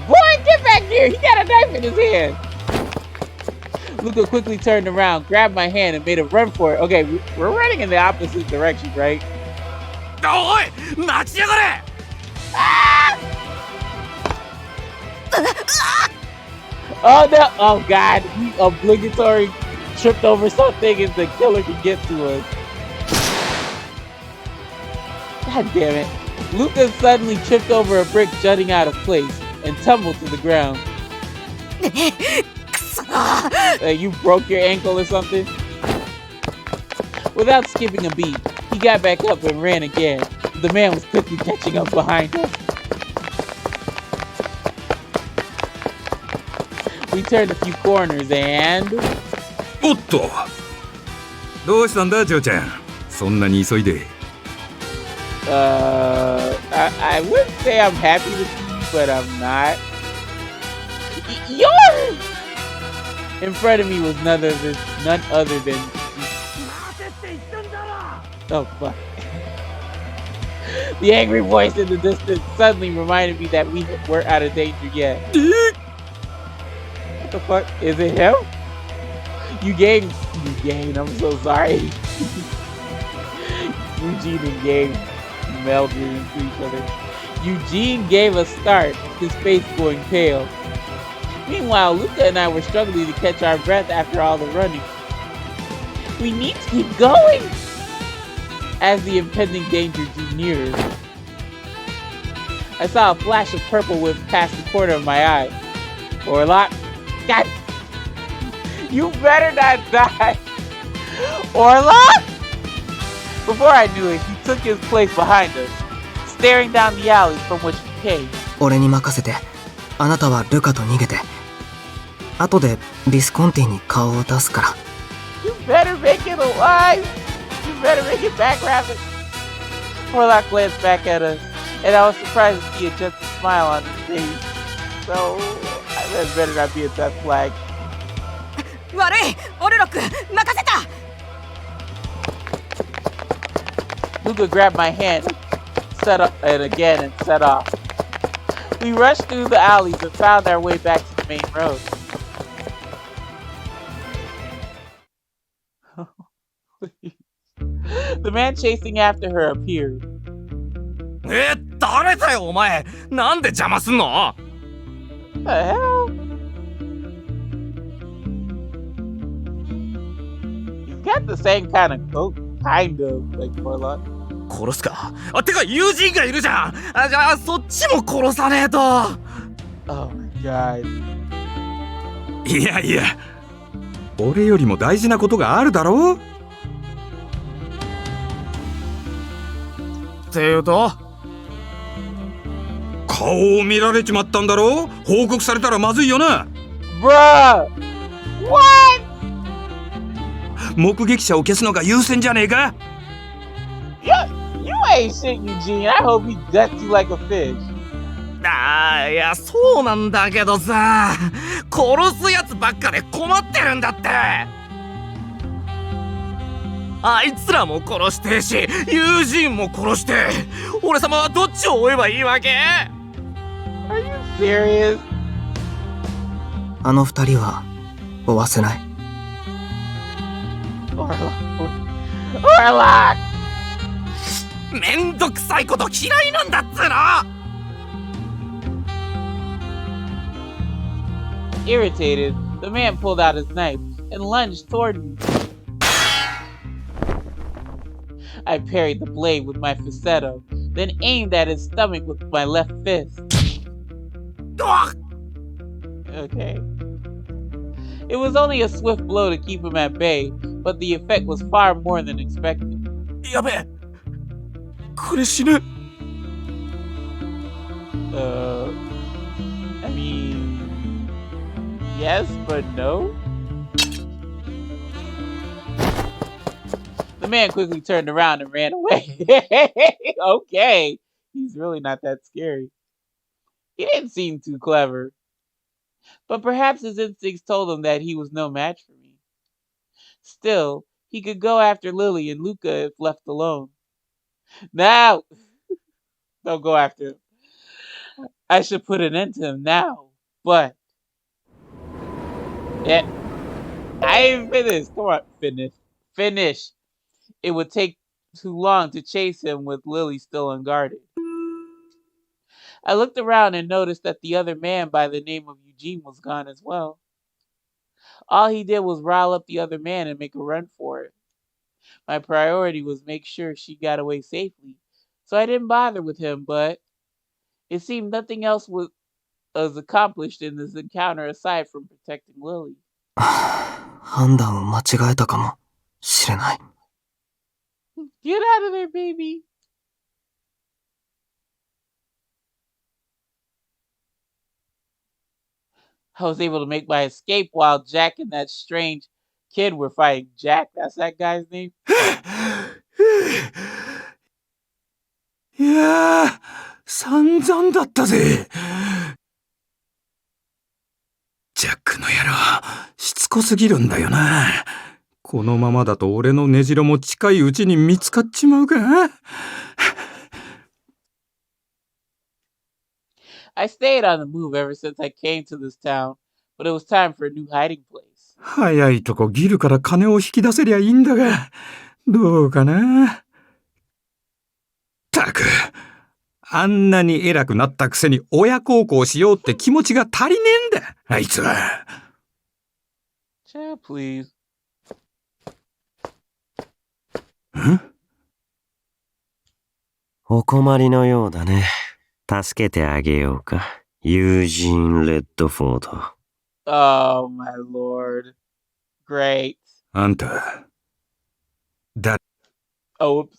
Boy, get back here! He got a knife in his hand. Luca quickly turned around, grabbed my hand, and made a run for it. Okay, we're running in the opposite direction, right? おい、待ちやがれ。 Oh no! Oh God! We obligatory tripped over something and the killer could get to us. God damn it. Luca suddenly tripped over a brick jutting out of place and tumbled to the ground. You broke your ankle or something? Without skipping a beat, he got back up and ran again. The man was quickly catching up behind us. We turned a few corners and... おっと、どうしたんだ、ジョーちゃん。そんなに急いで。I wouldn't say I'm happy to see you, but I'm not. You're... In front of me was none other than... Oh, fuck. The angry voice in the distance suddenly reminded me that we weren't out of danger yet. What the fuck? Is it him? Eugene, I'm so sorry. Eugene and Gabe melded into each other. Eugene gave a start, his face going pale. Meanwhile, Luca and I were struggling to catch our breath after all the running. We need to keep going! As the impending danger drew nearer, I saw a flash of purple whip past the corner of my eye. Orlock, God, you better not die! Orlock! Before I knew it, he took his place behind us, staring down the alley from which we came. 俺に任せて、あなたはルカと逃げて。後でビスコンティに顔を出すから。You better make it alive! You better make it back, Rabbit! Porlock glanced back at us, and I was surprised to see a gentle smile on his face. So, that better not be a death flag. 悪いオルロック任せた Luca grabbed my hand, set up, and again and set off. We rushed through the alleys and found our way back to the main road. The man chasing after her appeared. 誰だよお前なんで邪魔すんの The hell? He's got the same kind of coat, kind of, like Porlock. 殺すかあてか友人がいるじゃんあじゃあそっちも殺さねえと Oh my god. いやいや俺よりも大事なことがあるだろっていうと顔を見られちまったんだろ報告されたらまずいよな Bruh! What? 目撃者を消すのが優先じゃねえか You ain't shit, Eugene. I hope he guts you like a fish. あーいやそうなんだけどさ殺すやつばっかで困ってるんだってあいつらも殺してし友人も殺して俺様はどっちを追えばいいわけ Are you serious? あの二人は追わせない。Porlock! めんどくさいこと嫌いなんだっつうの Irritated, the man pulled out his knife and lunged toward me. I parried the blade with my falsetto, then aimed at his stomach with my left fist. Okay. It was only a swift blow to keep him at bay, but the effect was far more than expected. やべえこれ死ぬ I mean... Yes, but no? The man quickly turned around and ran away. Okay. He's really not that scary. He didn't seem too clever. But perhaps his instincts told him that he was no match for me. Still, he could go after Lily and Luca if left alone. Now! Don't go after him. I should put an end to him now. But... Yeah. I ain't finished. Come on, finish. It would take too long to chase him with Lily still unguarded. I looked around and noticed that the other man by the name of Eugene was gone as well. All he did was rile up the other man and make a run for it. My priority was make sure she got away safely, so I didn't bother with him, but it seemed nothing else was accomplished in this encounter aside from protecting Lily. 判断を間違えたかもしれない。Get out of there, baby! I was able to make my escape while Jack and that strange kid were fighting. Jack, that's that guy's name? いやー散々だったぜジャックの野郎しつこすぎるんだよなこのままだと俺の根城も近いうちに見つかっちまうかI stayed on the move ever since I came to this town, but it was time for a new hiding place. 早いとこギルから金を引き出せりゃいいんだがどうかなったくあんなに偉くなったくせに親孝行しようって気持ちが足りねえんだあいつは Chat, please. んお困りのようだね。助けてあげようか。ユージーン・レッドフォード。Oh, my lord. Great. あんた、Oops.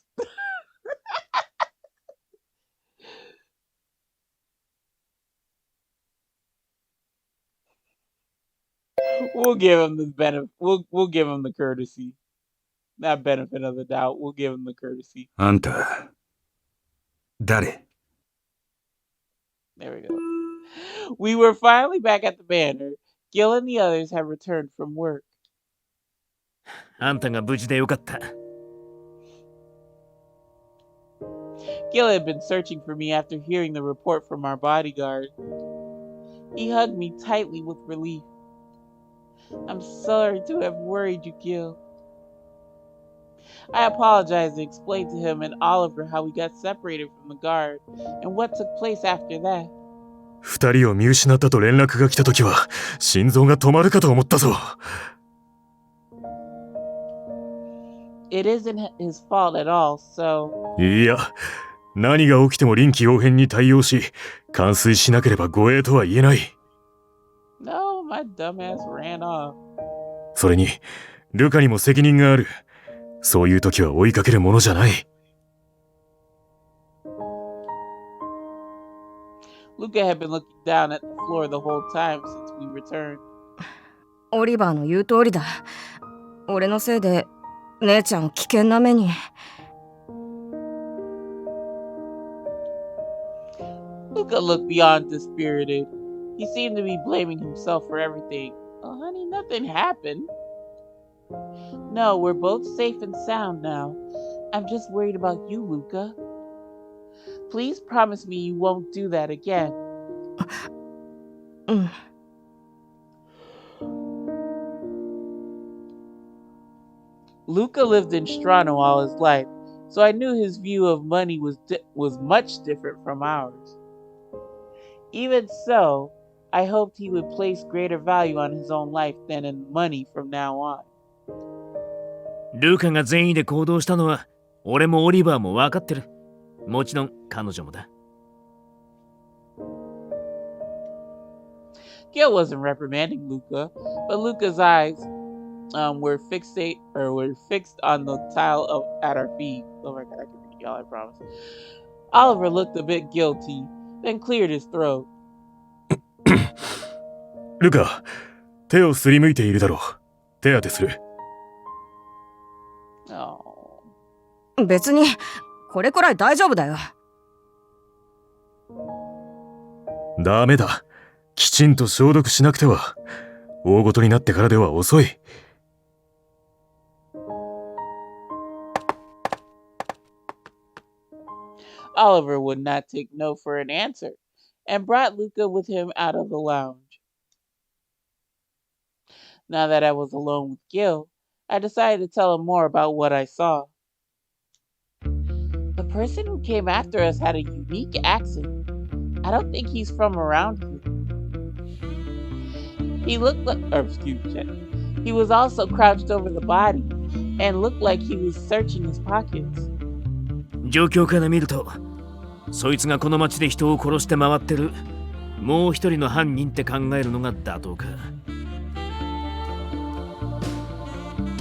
We'll give him the benefit. We'll give him the courtesy. Not benefit of the doubt. We'll give him the courtesy. あんた、誰？ There we go. We were finally back at the manor. Gil and the others had returned from work. あんたが無事でよかった。Gil had been searching for me after hearing the report from our bodyguard. He hugged me tightly with relief. I'm sorry to have worried you, Gil. I apologized and explained to him and Oliver how we got separated from the guard and what took place after that. 二人を見失ったと連絡が来たときは、心臓が止まるかと思ったぞ。It isn't his fault at all, so... いや、何が起きても臨機応変に対応し、完遂しなければ護衛とは言えない。No, my dumbass ran off. それに、ルカにも責任がある。そういう時は追いかけるものじゃない。Luca had been looking down at the floor the whole time since we returned. オリバーの言う通りだ。俺のせいで姉ちゃん危険な目に。Luca looked beyond dispirited. He seemed to be blaming himself for everything. Oh, honey, nothing happened. No, we're both safe and sound now. I'm just worried about you, Luca. Please promise me you won't do that again. Luca lived in Strano all his life, so I knew his view of money was much different from ours. Even so, I hoped he would place greater value on his own life than in money from now on. ルカが善意で行動したのは俺もオリバーも分かってる。もちろん彼女もだ。Gil wasn't reprimanding Luca, but Luca's eyes were fixed on the tile at our feet. Oh my god, I can read y'all, I promise. Oliver looked a bit guilty, then cleared his throat. ルカ、手をすりむいているだろう。手当てする。別にこれくらい大丈夫だよ。ダメだ。きちんと消毒しなくては。大ごとになってからでは遅い。Oliver would not take no for an answer and brought Luca with him out of the lounge. Now that I was alone with Gil, I decided to tell him more about what I saw. The person who came after us had a unique accent. I don't think he's from around here. He looked like, he was also crouched over the body and looked like he was searching his pockets. 状況から見ると、そいつがこの町で人を殺して回ってるもう一人の犯人って考えるのが妥当か。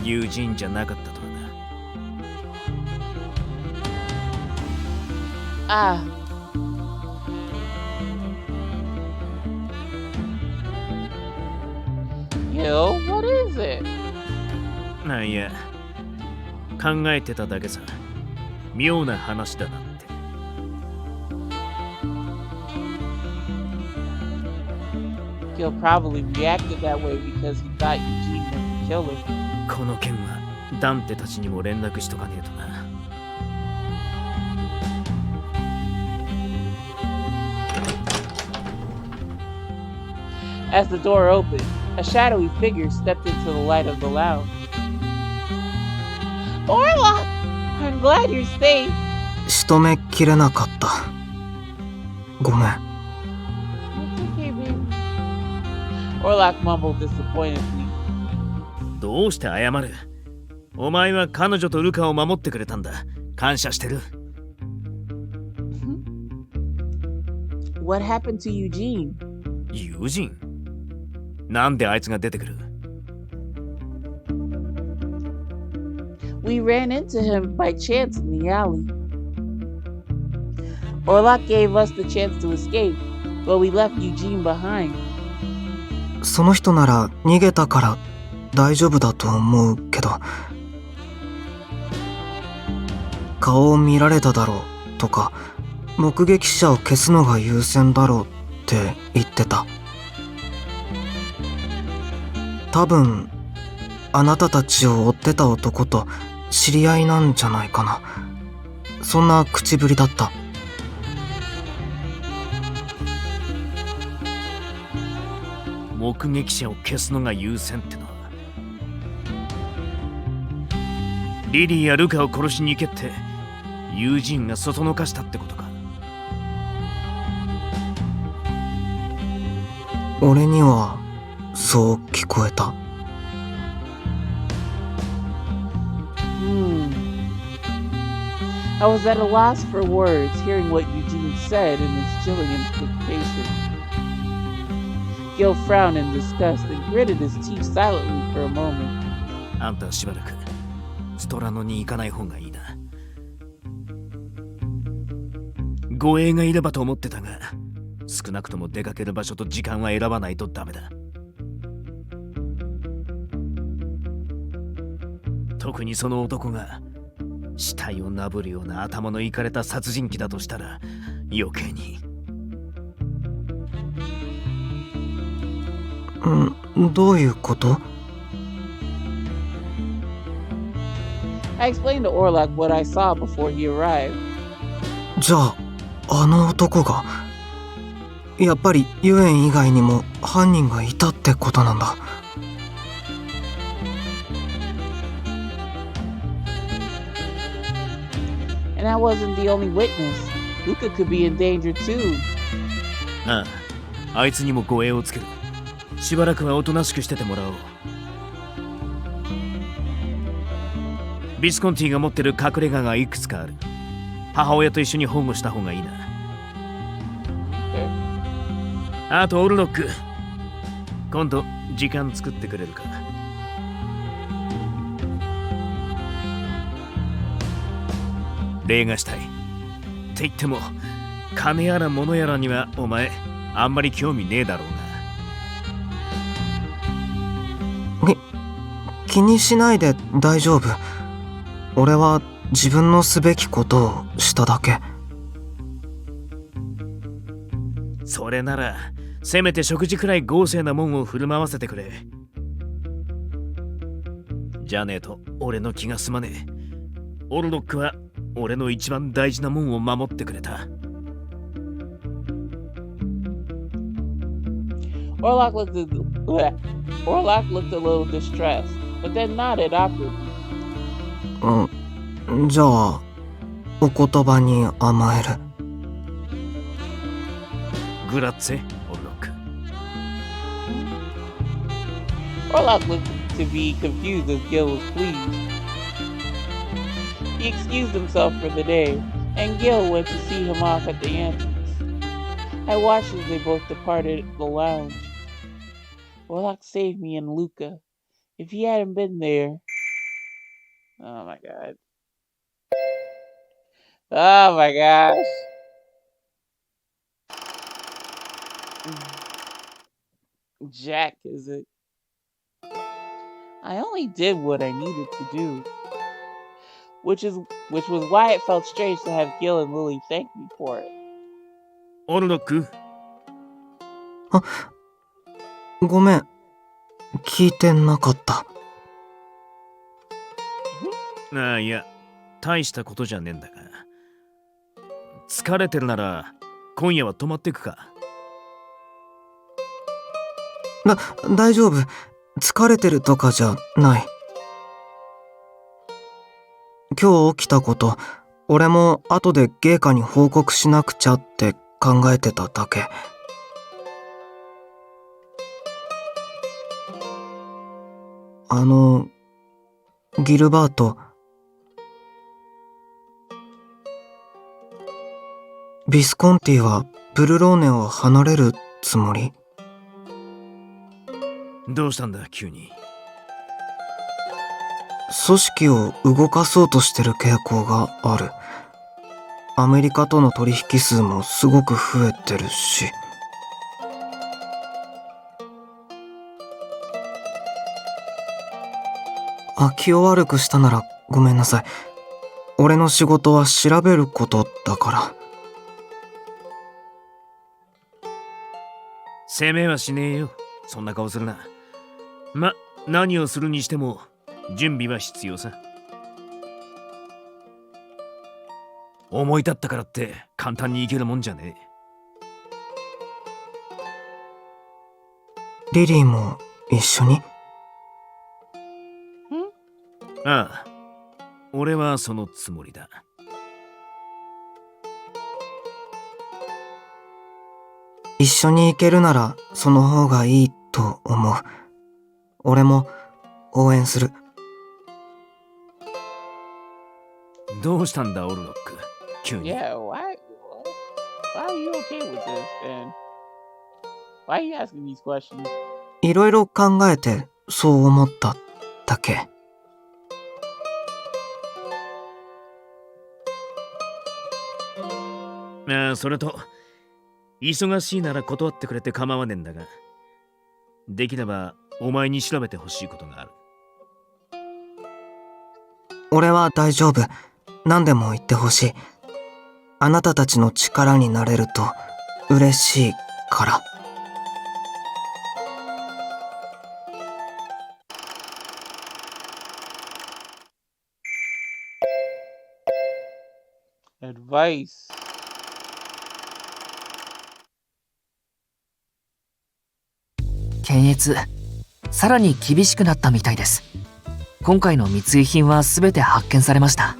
友人じゃなかったとはな。Ah. Gil, what is it? いや、考えてただけさ。妙な話だなって。Gil probably reacted that way because he thought Eugene was the killer. この件はダンテたちにも連絡しとかねえとな。As the door opened, a shadowy figure stepped into the light of the lounge. Orlok! I'm glad you're safe. 仕留めきれなかった。ごめん。It's okay, baby. Orlok mumbled disappointedly. どうして謝る？お前は彼女とルカを守ってくれたんだ。感謝してる。What happened to Eugene? ユージン？なんであいつが出てくる？ We ran into him by chance in the alley. Orlok gave us the chance to escape, but we left Eugene behind. その人なら逃げたから大丈夫だと思うけど、顔を見られただろうとか、目撃者を消すのが優先だろうって言ってた。多分あなたたちを追ってた男と知り合いなんじゃないかな。そんな口ぶりだった。目撃者を消すのが優先ってのは、リリーやルカを殺しに行けって友人がそそのかしたってことか。俺にはそう聞こえた。I was at a loss for words, hearing what Eugene said in his chilling implication. Gil frowned in disgust and gritted his teeth silently for a moment. あんたはしばらくストラノに行かない方がいいな。護衛がいればと思ってたが、少なくとも出かける場所と時間は選ばないとダメだ。特にその男が死体をなぶるような頭のいかれた殺人鬼だとしたら余計に。どういうこと？ I explained to Orlok what I saw before he arrived. じゃあ、あの男がやっぱりユエン以外にも犯人がいたってことなんだ。And I wasn't the only witness. Luca could be in danger too. ああ、あいつにも護衛をつける。しばらくはおとなしくしててもらおう。ビスコンティが持ってる隠れ家がいくつかある。母親と一緒に保護した方がいいな。あとオルロック、今度時間作ってくれるか。礼がしたいって言っても、金やら物やらにはお前あんまり興味ねえだろうな。気にしないで大丈夫。俺は自分のすべきことをしただけ。それならせめて食事くらい豪勢なもんを振る舞わせてくれ。じゃねえと俺の気が済まねえ。オルロックは俺の一番大事なもんを守ってくれた。Orlok looked a little distressed, but then nodded awkwardly. じゃあ、お言葉に甘える。グラッツェ、オルロック。Orlok looked to be confused as Gil was pleased. He excused himself for the day, and Gil went to see him off at the entrance. I watched as they both departed the lounge. Orlok saved me and Luca. If he hadn't been there... Oh my god. Oh my gosh. Jack, is it? I only did what I needed to do. Which was why it felt strange to have Gil and Lily thank me for it. オルロック。ごめん、聞いてなかった。ああ、いや、大したことじゃねえんだが。疲れてるなら今夜は泊まってくか。大丈夫。疲れてるとかじゃない。今日起きたこと、俺も後で芸家に報告しなくちゃって考えてただけ。ギルバート、ビスコンティはブルローネを離れるつもり？どうしたんだ急に。組織を動かそうとしてる傾向がある。アメリカとの取引数もすごく増えてるし。気を悪くしたならごめんなさい。俺の仕事は調べることだから。責めはしねえよ。そんな顔するな。ま、何をするにしても準備は必要さ。思い立ったからって簡単にいけるもんじゃねえ。リリーも一緒に？ああ、俺はそのつもりだ。一緒に行けるならその方がいいと思う。俺も応援する。どうしたんだオルロック、急に。Yeah, why are you okay with this, and why are you asking these questions? いろいろ考えてそう思っただけ。それと忙しいなら断ってくれて構わねえんだが、できればお前に調べてほしいことがある。俺は大丈夫。何でも言ってほしい。あなたたちの力になれると嬉しいから。Advice. 検閲、さらに厳しくなったみたいです。今回の密輸品は全て発見されました。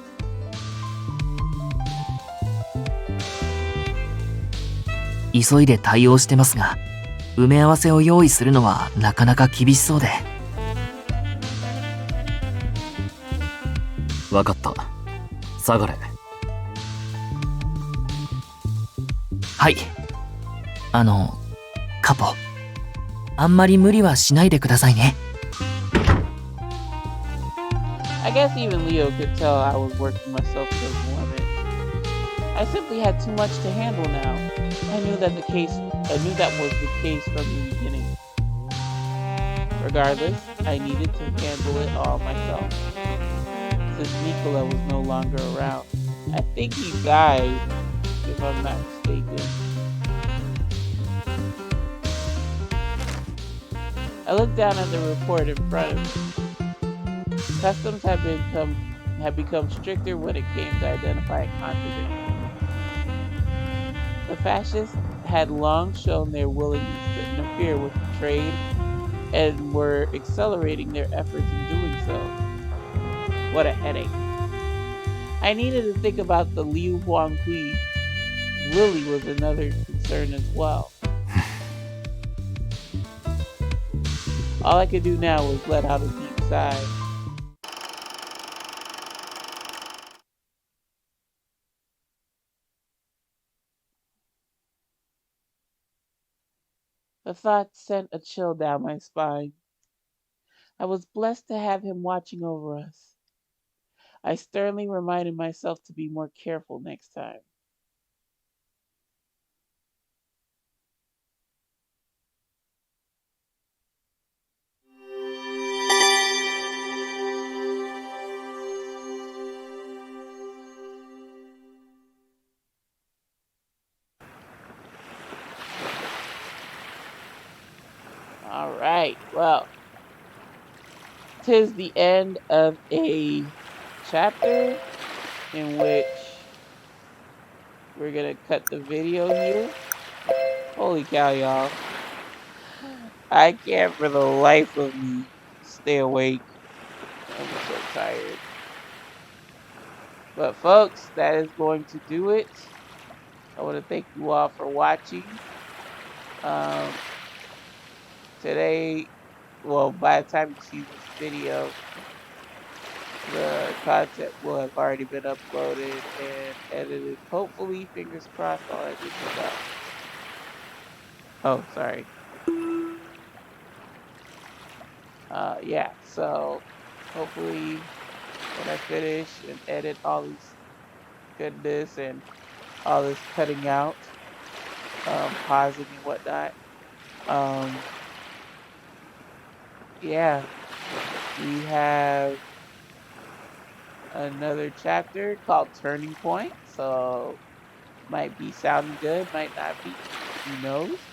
急いで対応してますが、埋め合わせを用意するのはなかなか厳しそうで。わかった。下がれ。はい。カポ。あんまり無理はしないでくださいね。I guess even Leo could tell I was working myself to the limit. I simply had too much to handle now. I knew that was the case from the beginning. Regardless, I needed to handle it all myself. Since Nicola was no longer around. I think he died, if I'm not mistaken. I looked down at the report in front of me. Customs had become stricter when it came to identifying contraband. The fascists had long shown their willingness to interfere with the trade and were accelerating their efforts in doing so. What a headache. I needed to think about the Liu Huanghui. Lily was another concern as well. All I could do now was let out a deep sigh. The thought sent a chill down my spine. I was blessed to have him watching over us. I sternly reminded myself to be more careful next time. All right, well, 'tis the end of a chapter in which we're gonna cut the video here. Holy cow, y'all. I can't for the life of me stay awake. I'm so tired. But folks, that is going to do it. I want to thank you all for watching. Today, well, by the time you see this video, the content will have already been uploaded and edited. Hopefully, fingers crossed, all that good stuff. Oh, sorry. Yeah, so hopefully when I finish and edit all this goodness and all this cutting out, pausing and whatnot. Yeah, we have another chapter called Turning Point. So might be sounding good, might not be. Who knows?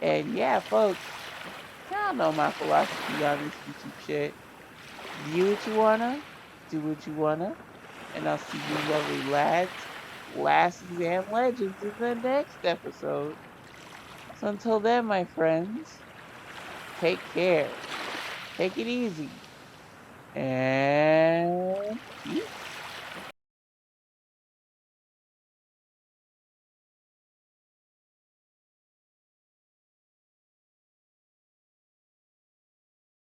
And yeah, folks, y'all know my philosophy on this YouTube shit. View what you wanna, do what you wanna, and I'll see you lovely lads, lassies, and legends in the next episode. So until then, my friends, take care, take it easy, and peace.